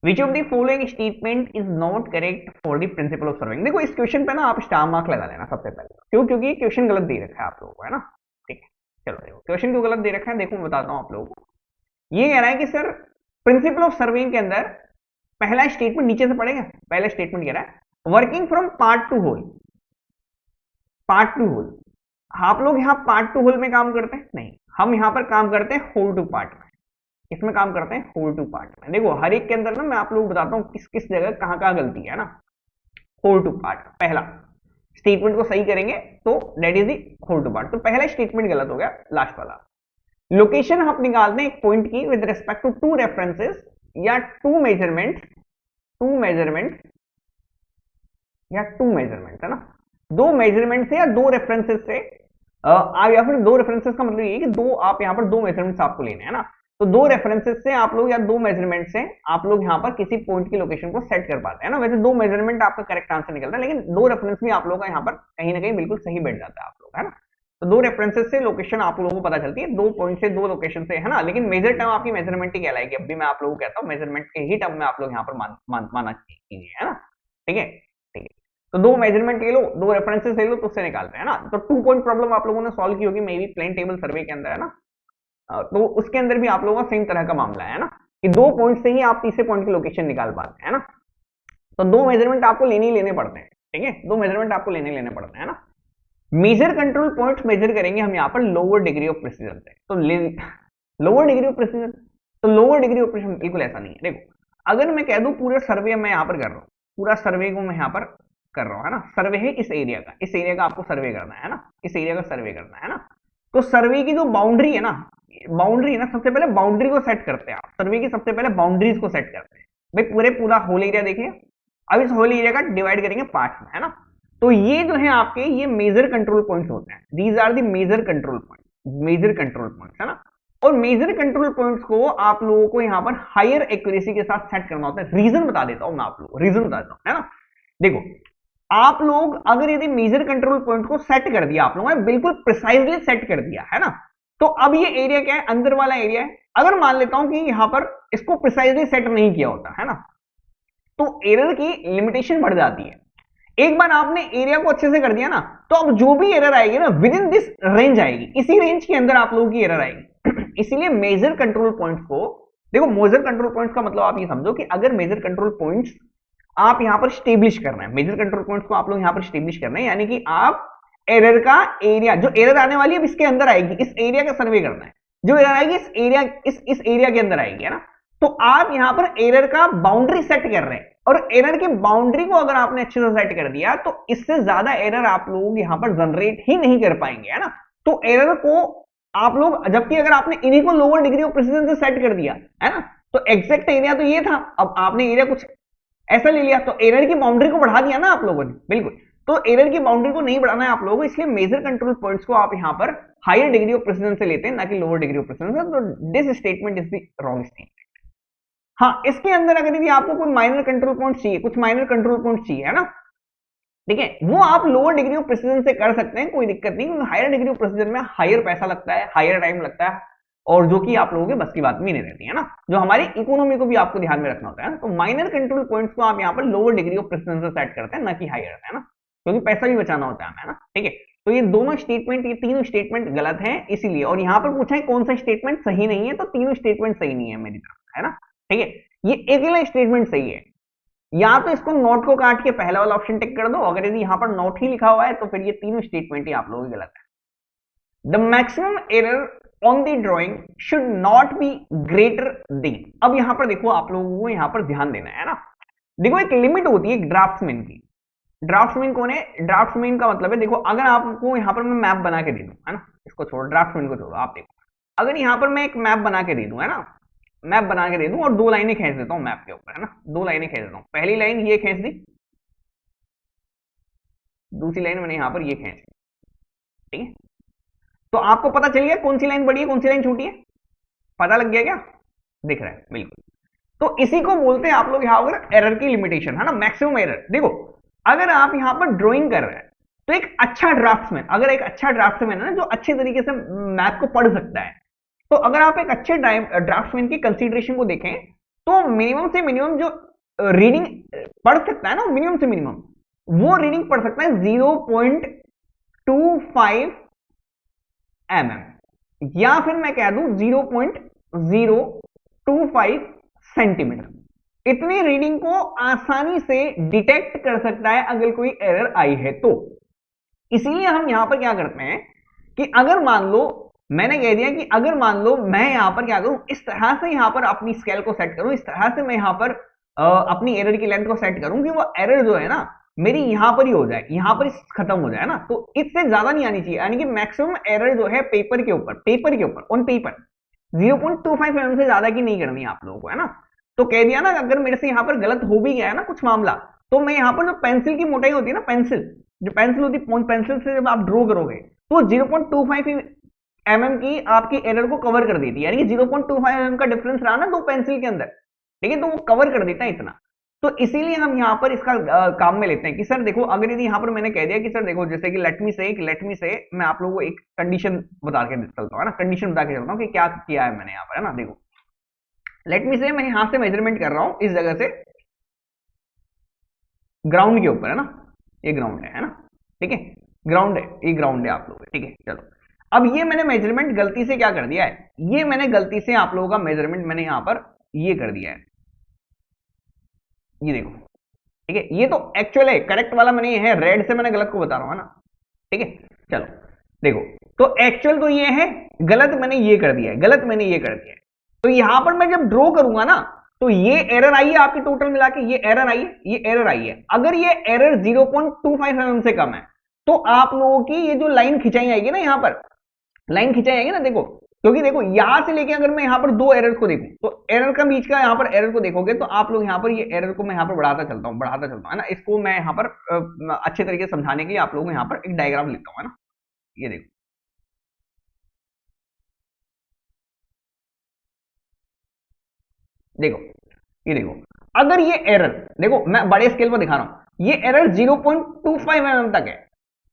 Which of the following statement is not correct for the principle of serving। देखो इस क्वेश्चन पे ना आप स्टार मार्क लगा लेना सबसे पहले, क्यों, क्योंकि क्वेश्चन गलत दे रखा है आप लोगों को, है ना। ठीक है, चलो देखो क्वेश्चन क्यों गलत दे रखा है, देखो मैं बताता हूँ आप लोगों को। ये कह रहा है कि सर प्रिंसिपल ऑफ सर्विंग के अंदर पहला स्टेटमेंट नीचे से पढ़ेगा। पहला स्टेटमेंट कह रहा है working from part to whole. Part to whole, आप लोग यहाँ पार्ट टू होल में काम करते हैं? नहीं, हम यहाँ पर काम करते हैं होल टू पार्ट में। इसमें काम करते हैं होल टू पार्ट में। देखो हर एक के अंदर ना मैं आप लोगों को बताता हूँ किस किस जगह कहाँ गलती है ना। होल टू पार्ट, पहला स्टेटमेंट को सही करेंगे तो that is the whole to part. तो पहला स्टेटमेंट गलत हो गया, लास्ट वाला। लोकेशन आप निकालते हैं एक पॉइंट की with respect to two references या टू मेजरमेंट या टू मेजरमेंट, है ना, दो मेजरमेंट से या दो रेफरेंसेस से। या फिर दो रेफरेंसेस का मतलब ये है कि दो आप यहाँ पर दो मेजरमेंट्स आपको लेने हैं ना, तो दो रेफरेंसेस से आप लोग या दो मेजरमेंट से आप लोग यहाँ पर किसी पॉइंट की लोकेशन को सेट कर पाते हैं ना। वैसे दो मेजरमेंट आपका करेक्ट आंसर निकलता है, लेकिन दो रेफरेंस भी आप लोगों का यहाँ पर कहीं ना कहीं बिल्कुल सही बैठ जाता है आप लोग, है ना। तो दो रेफरेंसेस से लोकेशन आप लोगों को पता चलती है, दो पॉइंट से दो लोकेशन से, है ना। लेकिन मेजर टर्म आपकी मेजरमेंट ही कहलाएगी। अब भी मैं आप लोगों को कहता हूँ मेजरमेंट के ही टर्म में आप लोग यहाँ पर माना कीजिए, है ना। ठीक है, ठीक है। तो दो मेजरमेंट ले लो, दो रेफरेंसेस ले लो, तो उससे निकालते हैं ना। तो 2 पॉइंट प्रॉब्लम आप लोगों ने सॉल्व की होगी may be plane table survey के अंदर, है ना। तो उसके अंदर भी आप लोगों का सेम तरह का मामला है ना, कि दो पॉइंट से ही आप तीसरे पॉइंट की लोकेशन निकाल पाते हैं ना। तो दो मेजरमेंट आपको लेने पड़ते हैं, ठीक है, दो मेजरमेंट आपको लेने पड़ते हैं ना। मेजर कंट्रोल पॉइंट्स मेजर करेंगे हम यहाँ पर लोअर डिग्री ऑफ प्रिसीजन से। तो लोअर डिग्री ऑफ प्रिसीजन, तो लोअर डिग्री ऑफ प्रिसीजन बिल्कुल ऐसा नहीं है। देखो अगर मैं कह दूं पूरा सर्वे मैं यहाँ पर कर रहा हूँ, पूरा सर्वे को मैं यहाँ पर कर रहा हूँ, है ना। सर्वे है इस एरिया का, इस एरिया का आपको सर्वे करना है ना, इस एरिया का सर्वे करना है ना। तो सर्वे की जो बाउंड्री है ना, सबसे पहले बाउंड्री को सेट करते हैं आप। सर्वे की सबसे पहले बाउंड्रीज को सेट करते हैं भाई। पूरा होल एरिया देखिए, अब इस होल एरिया का डिवाइड करेंगे पार्ट में, है ना। तो ये जो है आपके ये मेजर कंट्रोल पॉइंट्स होते हैं। These are the major control points, है ना। और मेजर कंट्रोल पॉइंट्स को आप लोगों को यहाँ पर हायर एक्यूरेसी के साथ सेट करना होता है। रीजन बता देता हूं मैं आप लोगों को, रीजन बता देता हूं, है ना। देखो आप लोग अगर यदि मेजर कंट्रोल पॉइंट को सेट कर दिया, आप लोगों ने बिल्कुल प्रिसाइजली सेट कर दिया, है ना, तो अब ये एरिया क्या है, अंदर वाला एरिया है। अगर मान लेता हूं कि यहां पर इसको प्रिसाइजली सेट नहीं किया होता, है ना, तो एरर की लिमिटेशन बढ़ जाती है। एक बार आपने एरिया को अच्छे से कर दिया ना, तो अब जो भी एरर आएगी ना विद इन दिस रेंज आएगी, इसी रेंज के अंदर आप लोगों की एरर आएगी। इसीलिए मेजर कंट्रोल पॉइंट्स को देखो, मेजर कंट्रोल पॉइंट्स का मतलब आप ये समझो कि अगर मेजर कंट्रोल पॉइंट्स आप यहां पर स्टेब्लिश करना है, मेजर कंट्रोल पॉइंट्स को आप लोग यहां पर स्टेब्लिश करना है, यानी कि आप एरर का एरिया, जो एरर आने वाली है इसके अंदर आएगी, इस एरिया का सर्वे करना है। जो एरर आएगी इस एरिया के अंदर आएगी, है ना। तो आप यहां पर एरर का बाउंड्री सेट कर रहे हैं, और एरर की बाउंड्री को अगर आपने अच्छे से सेट कर दिया तो इससे ज्यादा एरर आप लोग यहां पर जनरेट ही नहीं कर पाएंगे, है ना। तो एरर को आप लोग, जबकि अगर आपने इन्हीं को लोअर डिग्री ऑफ प्रिसीजन से सेट कर दिया, है ना, तो एग्जैक्ट एरिया तो ये था, अब आपने एरिया कुछ ऐसा ले लिया, तो एरर की बाउंड्री को बढ़ा दिया ना आप लोगों ने, बिल्कुल। तो एरर की बाउंड्री को नहीं बढ़ाना है आप लोगों को, इसलिए मेजर कंट्रोल पॉइंट्स को आप यहां पर हायर डिग्री ऑफ प्रिसीजन से लेते हैं, ना कि लोअर डिग्री ऑफ प्रिसीजन से। तो this statement is the wrong statement. हाँ, इसके अंदर अगर यदि आपको कोई माइनर कंट्रोल पॉइंट चाहिए, कुछ माइनर कंट्रोल पॉइंट चाहिए, है ना, ठीक है, वो आप लोअर डिग्री ऑफ प्रिसीजन से कर सकते हैं, कोई दिक्कत नहीं। क्योंकि हायर डिग्री ऑफ प्रिसीजन में हायर पैसा लगता है, हायर टाइम लगता है, और जो कि आप लोगों के बस की बात भी नहीं रहती है ना, जो हमारी इकोनॉमी को भी आपको ध्यान में रखना होता है। तो माइनर कंट्रोल पॉइंट्स को आप यहाँ पर लोअर डिग्री ऑफ प्रिसीजन से सेट करते हैं, ना कि हायर, है ना, क्योंकि पैसा भी बचाना होता है, ना, ठीक है। तो ये दोनों स्टेटमेंट, ये तीनों स्टेटमेंट गलत हैं इसीलिए। और यहाँ पर पूछा है कौन सा स्टेटमेंट सही नहीं है, तो तीनों स्टेटमेंट सही नहीं है मेरी तरफ, है ना, ठीक है। ये अकेला स्टेटमेंट सही है, या तो इसको नोट को काट के पहला वाला ऑप्शन टिक कर दो, अगर यदि यहाँ पर नोट ही लिखा हुआ है तो फिर ये तीनों स्टेटमेंट ही आप लोगों की गलत है। The maximum error on the drawing should not be greater than. अब यहां पर देखो, आप लोगों को यहां पर ध्यान देना है ना। देखो एक लिमिट होती है ड्राफ्ट्समैन की। ड्राफ्ट्समैन कौन है? ड्राफ्ट्समैन का मतलब है, देखो अगर आपको यहां पर मैं मैप बना के दे दूं, है ना, इसको छोड़ो, ड्राफ्ट्समैन को छोड़ो, आप देखो अगर यहां पर मैं एक मैप बना के दे दूं, है ना, मैप बना के दे दूं और दो लाइनें खींच देता हूं मैप के ऊपर, है ना, दो लाइनें खींच देता हूं। पहली लाइन ये खींच दी, दूसरी लाइन मैंने यहां पर ये खींच दी, ठीक है। तो आपको पता चल गया कौन सी लाइन बड़ी है, कौन सी लाइन छोटी है, पता लग गया क्या? दिख रहा है, बिल्कुल। तो इसी को बोलते हैं आप लोग यहां पर एरर की लिमिटेशन, है ना, मैक्सिमम एरर। देखो अगर आप यहां पर ड्राइंग कर रहे हैं तो एक अच्छा ड्राफ्ट्समैन, अगर एक अच्छा ड्राफ्ट्समैन है ना, जो अच्छे तरीके से मैप को पढ़ सकता है, तो अगर आप एक अच्छे ड्राफ्ट्समैन की कंसीडरेशन को देखें तो मिनिमम से मिनिमम जो रीडिंग पढ़ सकता है ना, मिनिमम से मिनिमम वो रीडिंग पढ़ सकता है 0.25 mm, या फिर मैं कह दूं 0.025 सेंटीमीटर, इतनी रीडिंग को आसानी से डिटेक्ट कर सकता है अगर कोई एरर आई है तो। इसीलिए हम यहां पर क्या करते हैं कि अगर मान लो मैंने कह दिया कि अगर मान लो मैं यहां पर क्या करूं, इस तरह से यहां पर अपनी स्केल को सेट करूं, इस तरह से मैं यहां पर अपनी एरर की लेंथ को सेट करूं कि वो एरर जो है ना मेरी यहां पर ही हो जाए, यहां पर खत्म हो जाए ना, तो इससे ज्यादा नहीं आनी चाहिए, यानी कि मैक्सिमम एरर जो है पेपर के ऊपर ऑन पेपर 0.25 mm से ज्यादा की नहीं करनी है आप लोगों को, है ना। तो कह दिया ना, अगर मेरे से यहाँ पर गलत हो भी गया है ना कुछ मामला, तो मैं यहाँ पर जो पेंसिल की मोटाई होती है ना, पेंसिल जो पेंसिल होती है, पेंसिल से जब आप ड्रॉ करोगे तो 0.25 mm की आपकी एरर को कवर कर देती है, यानी कि 0.25 mm का डिफरेंस रहा ना दो पेंसिल के अंदर, ठीक है, तो वो कवर कर देता है इतना। तो इसीलिए हम यहाँ पर इसका काम में लेते हैं कि सर देखो, अगर यदि यहाँ पर मैंने कह दिया कि सर देखो, जैसे कि लेट मी से मैं आप लोगों को एक कंडीशन बता के चलता हूँ, है ना, कंडीशन बता के चलता हूँ कि क्या किया है मैंने यहाँ पर, है ना। देखो लेट मी से मैं यहां से मेजरमेंट कर रहा हूं इस जगह से ग्राउंड के ऊपर, है ना, ये ग्राउंड है ना, ठीक है, ग्राउंड है, ये ग्राउंड है आप लोग, ठीक है। चलो अब ये मैंने मेजरमेंट गलती से क्या कर दिया है, ये मैंने गलती से आप लोगों का मेजरमेंट मैंने यहां पर ये कर दिया है, ये देखो, ठीक है, ये तो एक्चुअल है, करेक्ट वाला मैंने ये है, रेड से मैंने गलत को बता रहा हूं, है ना, ठीक है। चलो देखो, तो एक्चुअल तो ये है, गलत मैंने ये कर दिया है, गलत मैंने ये कर दिया है। तो यहां पर मैं जब ड्रॉ करूंगा ना, तो ये एरर आई है आपकी टोटल मिला के, ये एरर आई है, ये एरर आई है। अगर ये एरर 0.25 mm से कम है तो आप लोगों की ये जो लाइन खिंचाई आएगी ना, यहां पर लाइन खिंचाई आएगी ना, देखो, क्योंकि देखो यहां से लेके अगर मैं यहां पर दो एरर को देखूं तो एरर का बीच का यहां पर एरर को देखोगे तो आप लोग यहां पर ये एरर को मैं यहां पर बढ़ाता चलता हूं, है ना। इसको मैं यहां पर अच्छे तरीके से समझाने के लिए आप लोगों को यहां पर एक डायग्राम लिखता हूं, है ना, ये देखो, देखो ये देखो, अगर ये एरर, देखो मैं बड़े स्केल पर दिखा रहा हूं, ये एरर 0.25 mm तक है,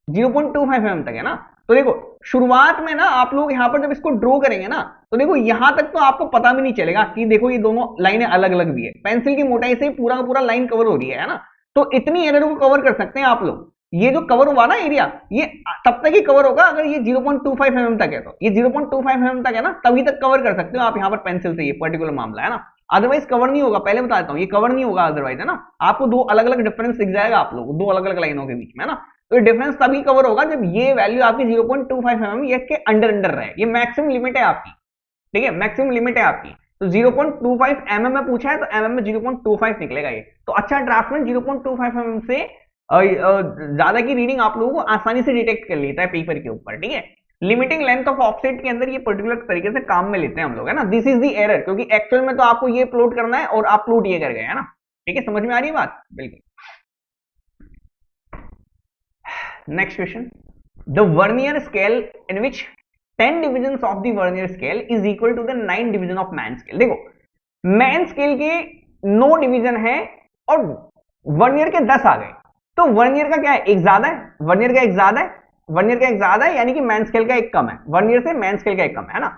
0.25 mm तक है ना। तो देखो शुरुआत में ना आप लोग यहां पर जब इसको ड्रॉ करेंगे ना, तो देखो यहां तक तो आपको पता भी नहीं चलेगा कि देखो ये दोनों लाइनें अलग अलग भी है, पेंसिल की मोटाई से पूरा का पूरा लाइन कवर हो रही है ना। तो इतनी एरर को कवर कर सकते हैं आप लोग, ये जो कवर हुआ ना एरिया, ये तब तक ही कवर होगा अगर ये 0.25 mm तक है, तो ये 0.25 mm तक है ना, तभी तक कवर कर सकते हो आप यहां पर पेंसिल से, ये पर्टिकुलर मामला है ना, अदरवाइज कवर नहीं होगा, पहले बता देता हूं, ये कवर नहीं होगा अदरवाइज, है ना। आपको दो अलग अलग डिफरेंस दिख जाएगा आप लोग, दो अलग अलग लाइनों के बीच में, है ना। तो ये डिफरेंस तभी कवर होगा जब ये वैल्यू आपकी 0.25 mm ये के अंडर रहे, ये मैक्सिमम लिमिट है आपकी, ठीक है, मैक्सिमम लिमिट है आपकी। तो 0.25 mm में पूछा है तो mm में 0.25 निकलेगा ये। तो अच्छा ड्राफ्टमैन 0.25 mm से ज्यादा की रीडिंग आप लोगों को आसानी से डिटेक्ट कर लेता है पेपर के ऊपर, ठीक है। लिमिटिंग लेंथ ऑफ ऑफसेट के अंदर ये पर्टिकुलर तरीके से काम में लेते हैं हम लोग, है ना। दिस इज द एरर, क्योंकि एक्चुअल में तो आपको ये प्लॉट करना है और आप प्लॉट ये कर गए, है ना, ठीक है, समझ में आ रही है बात, बिल्कुल। Next question, the vernier scale in which 10 divisions of the vernier scale is equal to the 9 division of man scale। देखो मैन स्केल के 9 डिवीजन है और वर्नियर के 10 आ गए, तो वर्नियर का क्या है, एक ज्यादा है, वर्नियर का एक ज्यादा है, वर्नियर का एक ज्यादा है, यानी कि मैन स्केल का एक कम है, वर्नियर से मैन स्केल का एक कम है ना।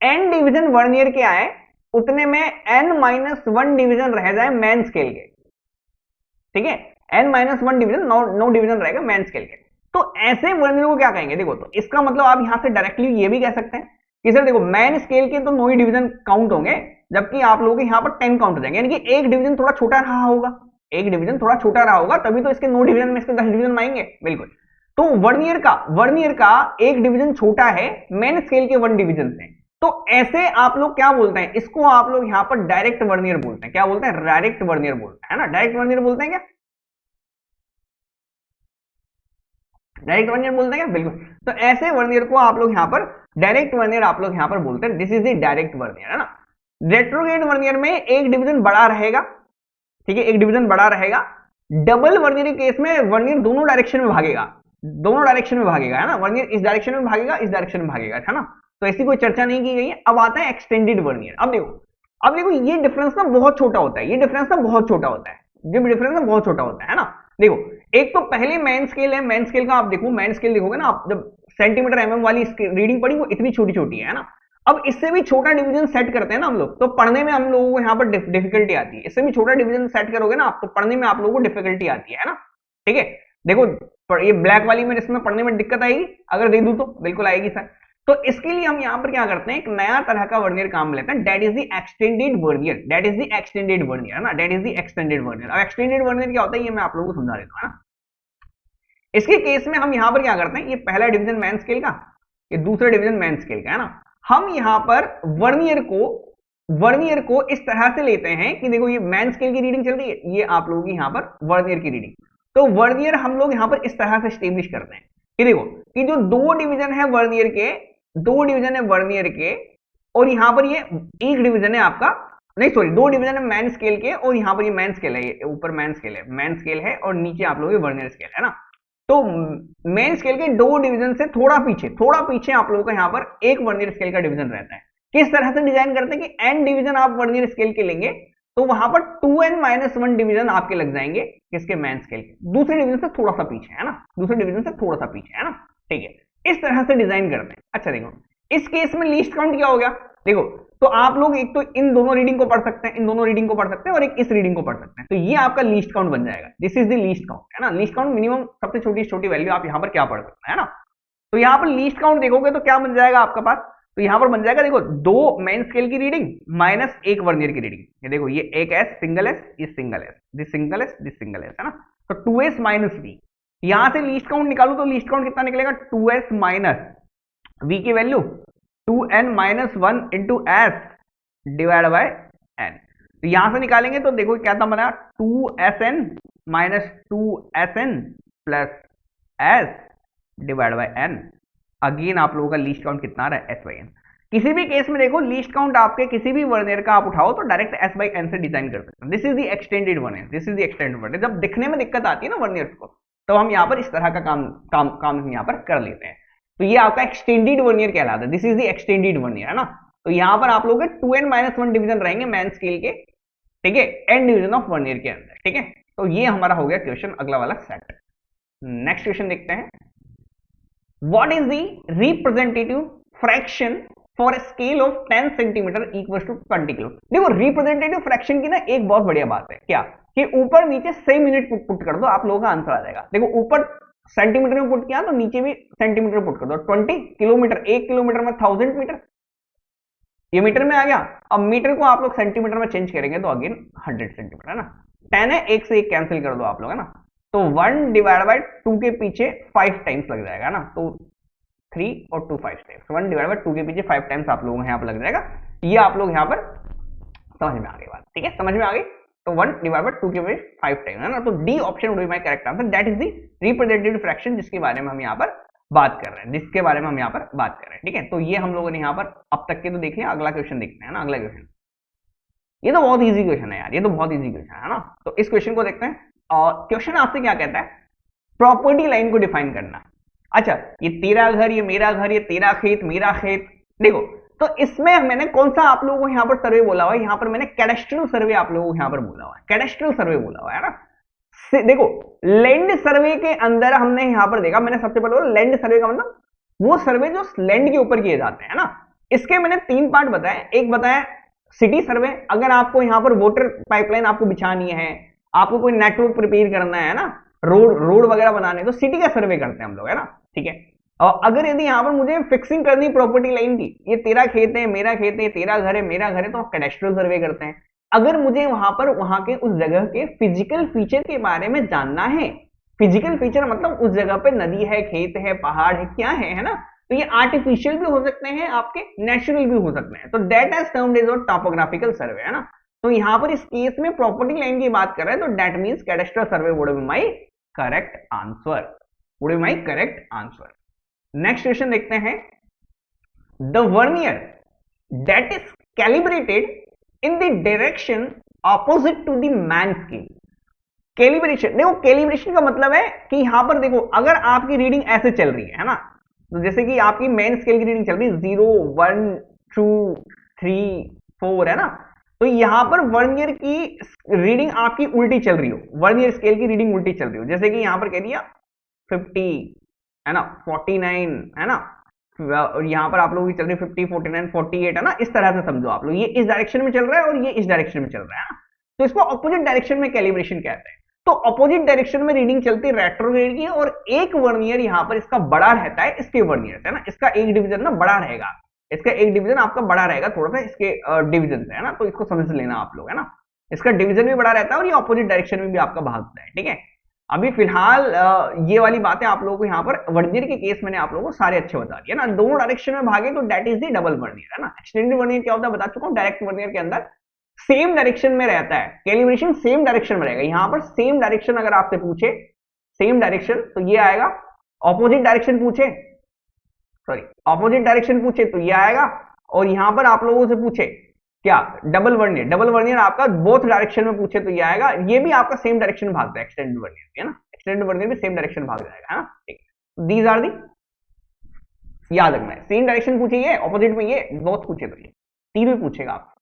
n डिवीजन वर्नियर के आए उतने में n-1 डिवीजन रह जाए मैन स्केल के, ठीक है, n-1 डिवीजन, 9 डिवीजन रहेगा मैन स्केल के। तो ऐसे वर्नियर को क्या कहेंगे, देखो तो इसका मतलब आप यहां से डायरेक्टली ये भी कह सकते हैं कि सर देखो मैन स्केल के तो 9 ही डिवीजन काउंट होंगे, जबकि आप लोगों के यहां पर 10 काउंट हो जाएंगे, यानी कि एक डिवीजन थोड़ा छोटा रहा होगा, एक डिवीजन थोड़ा छोटा रहा होगा, तभी तो इसके 9 डिवीजन में इसके 10 डिवीजन आएंगे, बिल्कुल। तो वर्नियर का एक डिवीजन छोटा है मैन स्केल के 1 डिवीजन से, तो ऐसे आप लोग क्या बोलते हैं, इसको आप लोग यहां पर डायरेक्ट वर्नियर बोलते हैं, क्या बोलते हैं, डायरेक्ट वर्नियर बोलते हैं, है ना, डायरेक्ट वर्नियर बोलते हैं क्या, डायरेक्ट वर्नियर बोलते हैं क्या, बिल्कुल। तो ऐसे वर्नियर को आप लोग यहां पर डायरेक्ट वर्नियर आप लोग यहां पर बोलते हैं, this is the direct vernier, है ना। रेट्रोग्रेड वर्नियर में एक डिवीजन बड़ा रहेगा, ठीक है, एक डिवीजन बड़ा रहेगा। डबल वर्नियर के केस में वर्नियर दोनों डायरेक्शन में भागेगा, दोनों डायरेक्शन में भागेगा, है ना, वर्नियर इस डायरेक्शन में भागेगा, इस डायरेक्शन में भागेगा, है ना। तो ऐसी कोई चर्चा नहीं की गई है। अब आता है एक्सटेंडेड वर्नियर। अब देखो ये डिफरेंस ना बहुत छोटा होता है, ये डिफरेंस ना बहुत छोटा होता है, जो डिफरेंस ना बहुत छोटा होता है ना। देखो एक तो पहले मैन स्केल है, मैन स्केल का आप देखो, मैन स्केल देखोगे ना आप, जब सेंटीमीटर mm वाली रीडिंग पड़ी वो इतनी छोटी छोटी है ना। अब इससे भी छोटा डिवीजन सेट करते हैं ना हम लोग, तो पढ़ने में हम लोगों को यहाँ पर डिफिकल्टी आती है, इससे भी छोटा डिवीजन सेट करोगे ना आप तो पढ़ने में आप लोगों को डिफिकल्टी आती है ना, ठीक है। देखो ये ब्लैक वाली में इसमें पढ़ने में दिक्कत आएगी, अगर दे दूं तो बिल्कुल आएगी सर। तो इसके लिए हम यहाँ पर क्या करते हैं, एक नया तरह का वर्नियर काम लेते हैं, that is the extended vernier, that is the extended vernier, है ना, that is the extended vernier. अब एक्सटेंडेड वर्नियर क्या होता है ये मैं आप लोगों को समझा देता हूँ ना। इसके केस में हम यहाँ पर क्या करते हैं, ये पहला डिवीजन मैन स्केल का, ये दूसरा डिवीजन मैन स्केल का, है ना। हम यहाँ पर वर्नियर को इस तरह से लेते हैं कि देखो ये मैन स्केल की रीडिंग चल रही है, ये आप लोगों की यहाँ पर वर्नियर की रीडिंग, तो वर्नियर हम लोग यहाँ पर इस तरह से स्टेब्लिश करते हैं कि देखो कि जो दो डिवीजन है वर्नियर के, दो डिवीजन है वर्नियर के, और यहाँ पर ये एक डिवीजन है आपका, नहीं सॉरी, दो डिवीजन है मैन स्केल के, और यहाँ पर ये मैन स्केल है, ये ऊपर मैन स्केल है और नीचे आप लोगों की वर्नियर स्केल है ना। तो मेन स्केल के दो डिवीजन से थोड़ा पीछे आप लोगों का यहाँ पर एक वर्नियर स्केल का डिवीजन रहता है। किस तरह से डिजाइन करते हैं कि n डिवीजन आप वर्नियर स्केल के लेंगे तो वहां पर 2n-1 डिवीजन आपके लग जाएंगे किसके, मैन स्केल के, दूसरे डिवीजन से थोड़ा सा पीछे, है ना, दूसरे डिवीजन से थोड़ा सा पीछे, है ना, ठीक है, इस तरह से डिजाइन करते हैं। अच्छा देखो इस केस में लीस्ट काउंट क्या हो गया, देखो तो आप लोग एक तो इन दोनों रीडिंग को पढ़ सकते हैं, इन दोनों रीडिंग को पढ़ सकते हैं और एक इस रीडिंग को पढ़ सकते हैं, तो ये आपका लीस्ट काउंट बन जाएगा, this is the least count, है ना। लीस्ट काउंट मिनिमम सबसे छोटी वैल्यू आप यहाँ पर क्या पढ़ सकते हैं, है ना। तो यहाँ पर लीस्ट काउंट देखोगे तो क्या बन जाएगा आपका पास, तो यहां पर बन जाएगा देखो दो मेन स्केल की रीडिंग माइनस एक वर्नियर की रीडिंग, ये देखो ये एक एस सिंगल एस, ये single S, this single S, this single S, है ना। तो 2s माइनस वी, यहां से लीस्ट काउंट निकालू तो लीस्ट काउंट कितना निकलेगा, 2s माइनस वी की value 2n-1 into S divide by N, तो यहां से निकालेंगे तो देखो क्या था बना, 2sn minus 2sn plus S divide by N. Again आप लोगों का लीस्ट काउंट कितना आ रहा है, s/n। किसी भी केस में देखो लीस्ट काउंट आपके किसी भी वर्नियर का आप उठाओ तो डायरेक्ट s/n से डिजाइन कर सकते हैं, this is the extended vernier, this is the extended vernier. जब दिखने में दिक्कत आती है ना वर्नियर्स को तो हम यहाँ पर इस तरह का काम यहाँ पर कर लेते हैं, तो ये आपका एक्सटेंडेड वर्नियर कहलाता है, this is the extended vernier, है ना। तो यहाँ पर आप लोग 2n-1 डिवीजन रहेंगे मैन स्केल के, ठीक है, n डिवीजन ऑफ वर्नियर के अंदर, ठीक है। तो ये हमारा हो गया क्वेश्चन अगला वाला सेट। नेक्स्ट क्वेश्चन देखते हैं, what is the representative fraction for a scale of 10 centimetre equals to 20 kilo. देखो रिप्रेजेंटेटिव फ्रैक्शन की ना एक बहुत बढ़िया बात है क्या, कि ऊपर नीचे सेम यूनिट पुट कर दो, आप लोगों का आंसर आ जाएगा। देखो ऊपर सेंटीमीटर में पुट किया तो नीचे भी सेंटीमीटर पुट कर दो, 20 किलोमीटर, 1 किलोमीटर में 1000 मीटर, ये मीटर में आ गया। अब मीटर को आप लोग सेंटीमीटर में चेंज करेंगे तो अगेन 100 सेंटीमीटर, है ना। 10 है, एक से एक कैंसिल कर दो आप लोग, है ना। तो 1 डिवाइड बाय 2 के पीछे 5 टाइम्स लग जाएगा ना, तो 3 और 2 5 टाइम्स, 1 डिवाइड बाय 2 के पीछे 5 टाइम्स आप लोगों को यहाँ पर लग जाएगा। ये आप लोग यहाँ पर समझ में आ गई बात, ठीक है, समझ में आ गई। तो 1 डिवाइड बाय 2 के पीछे 5 टाइम्स, है ना। तो D option would be my correct answer, that is the representative fraction जिसके बारे में हम यहाँ पर बात कर रहे हैं, जिसके बारे में हम यहाँ पर बात कर रहे हैं, ठीक है। तो ये हम लोगों ने यहाँ पर अब तक के तो देख लिया, अगला क्वेश्चन देखते हैं ना। अगला क्वेश्चन ये तो बहुत ईजी क्वेश्चन है यार, ये तो बहुत ईजी क्वेश्चन है ना। तो इस क्वेश्चन को देखते हैं। और क्वेश्चन आपसे क्या कहता है, प्रॉपर्टी लाइन को डिफाइन करना। अच्छा ये तेरा घर, ये मेरा घर, ये तेरा खेत, मेरा खेत, देखो तो इसमें मैंने कौन सा आप लोगों को यहाँ पर सर्वे बोला हुआ है, यहाँ पर मैंने कैडेस्ट्रल सर्वे आप लोगों को यहाँ पर बोला हुआ है, कैडेस्ट्रल सर्वे बोला हुआ है ना। देखो लैंड सर्वे के अंदर हमने यहाँ पर देखा, मैंने सबसे पहले बोला लैंड सर्वे का मतलब वो सर्वे जो लैंड के ऊपर किए जाते हैं ना। इसके मैंने 3 पार्ट बताए, एक बताया सिटी सर्वे, अगर आपको यहाँ पर वाटर पाइपलाइन आपको बिछानी है, आपको कोई नेटवर्क प्रिपेयर करना है ना, रोड वगैरह बनाने, तो सिटी का सर्वे करते हैं हम लोग, है ना, ठीक है। और अगर यदि यहाँ पर मुझे फिक्सिंग करनी प्रॉपर्टी लाइन की, ये तेरा खेत है, मेरा खेत है, तेरा घर है, मेरा घर है, तो कैडेस्ट्रल सर्वे करते हैं। अगर मुझे वहां पर वहां के उस जगह के फिजिकल फीचर के बारे में जानना है, फिजिकल फीचर मतलब उस जगह पे नदी है, खेत है, पहाड़ है, क्या है ना, तो ये आर्टिफिशियल भी हो सकते हैं, आपके नेचुरल भी हो सकते हैं, तो that is termed as topographical survey, है ना। तो यहाँ पर इस केस में प्रॉपर्टी लाइन की बात कर रहे हैं, तो that means cadastral survey would be my correct answer, would be my correct answer. Next question देखते हैं, the vernier that is calibrated in the direction opposite to the main scale. Calibration, देखो calibration का मतलब है कि यहां पर देखो अगर आपकी रीडिंग ऐसे चल रही है ना, तो जैसे कि आपकी मेन स्केल की रीडिंग चल रही है 0 1 2 3 4, है ना, तो यहां पर वर्नियर की रीडिंग आपकी उल्टी चल रही हो, वर्नियर स्केल की रीडिंग उल्टी चल रही हो, जैसे कि यहां पर कह दिया 50, है ना, 49, है ना, और यहां पर आप लोगों की चल रही 50 49 48, है ना, इस तरह से समझो आप लोग, ये इस डायरेक्शन में चल रहा है और ये इस डायरेक्शन में चल रहा है ना, तो इसको ऑपोजिट डायरेक्शन में कैलिब्रेशन कहते हैं। तो अपोजिट डायरेक्शन में रीडिंग चलती है रेट्रोग्रेड की, और एक वर्नियर यहाँ पर इसका बड़ा रहता है इसके वर्नियर से, है ना। इसका एक डिवीजन ना बड़ा रहेगा, इसका एक डिवीजन आपका बड़ा रहेगा थोड़ा सा इसके डिवीजन से, है ना। तो इसको समझ लेना आप लोग, है ना। इसका डिवीजन भी बड़ा रहता है और ये अपोजिट डायरेक्शन में भी आपका भागता है, ठीक है। अभी फिलहाल ये वाली बातें आप लोगों को यहाँ पर वर्नियर के केस मैंने आप लोगों को सारे अच्छे बता दिए ना। दोनों डायरेक्शन में भागे तो that is the double vernier, है ना। एक्सटेंडेड वर्नियर क्या होता है बता चुका हूँ। डायरेक्ट वर्नियर के अंदर सेम डायरेक्शन में रहता है, कैलिब्रेशन सेम डायरेक्शन में रहेगा। यहाँ पर सेम डायरेक्शन अगर आपसे पूछे, सेम डायरेक्शन, तो ये आएगा। ऑपोजिट डायरेक्शन पूछे, सॉरी ऑपोजिट डायरेक्शन पूछे तो ये आएगा। और यहां पर आप लोगों से पूछे क्या, डबल वर्नियर, डबल वर्नियर आपका बोथ डायरेक्शन में पूछे तो ये आएगा। ये भी आपका सेम डायरेक्शन में भागता है एक्सटेंडेड वर्नियर, है ना। एक्सटेंडेड वर्नियर भी सेम डायरेक्शन भाग जाएगा, है ना। ठीक, दीज आर दी, याद रखना है। सेम डायरेक्शन पूछे ये, ऑपोजिट में ये, बोथ पूछे तो ये, तीन भी पूछेगा आप।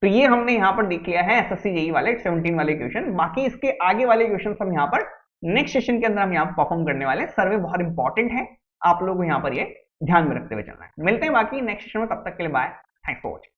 तो ये हमने यहाँ पर देख लिया है एसएससी जेईई वाले 17 वाले क्वेश्चन। बाकी इसके आगे वाले क्वेश्चन हम यहाँ पर नेक्स्ट सेशन के अंदर हम यहाँ परफॉर्म करने वाले हैं। सर्वे बहुत इंपॉर्टेंट है, आप लोगों को यहाँ पर ये ध्यान में रखते हुए चलना है। मिलते हैं बाकी नेक्स्ट सेशन में, तब तक के लिए बाय, थैंक्स फॉर वॉचिंग।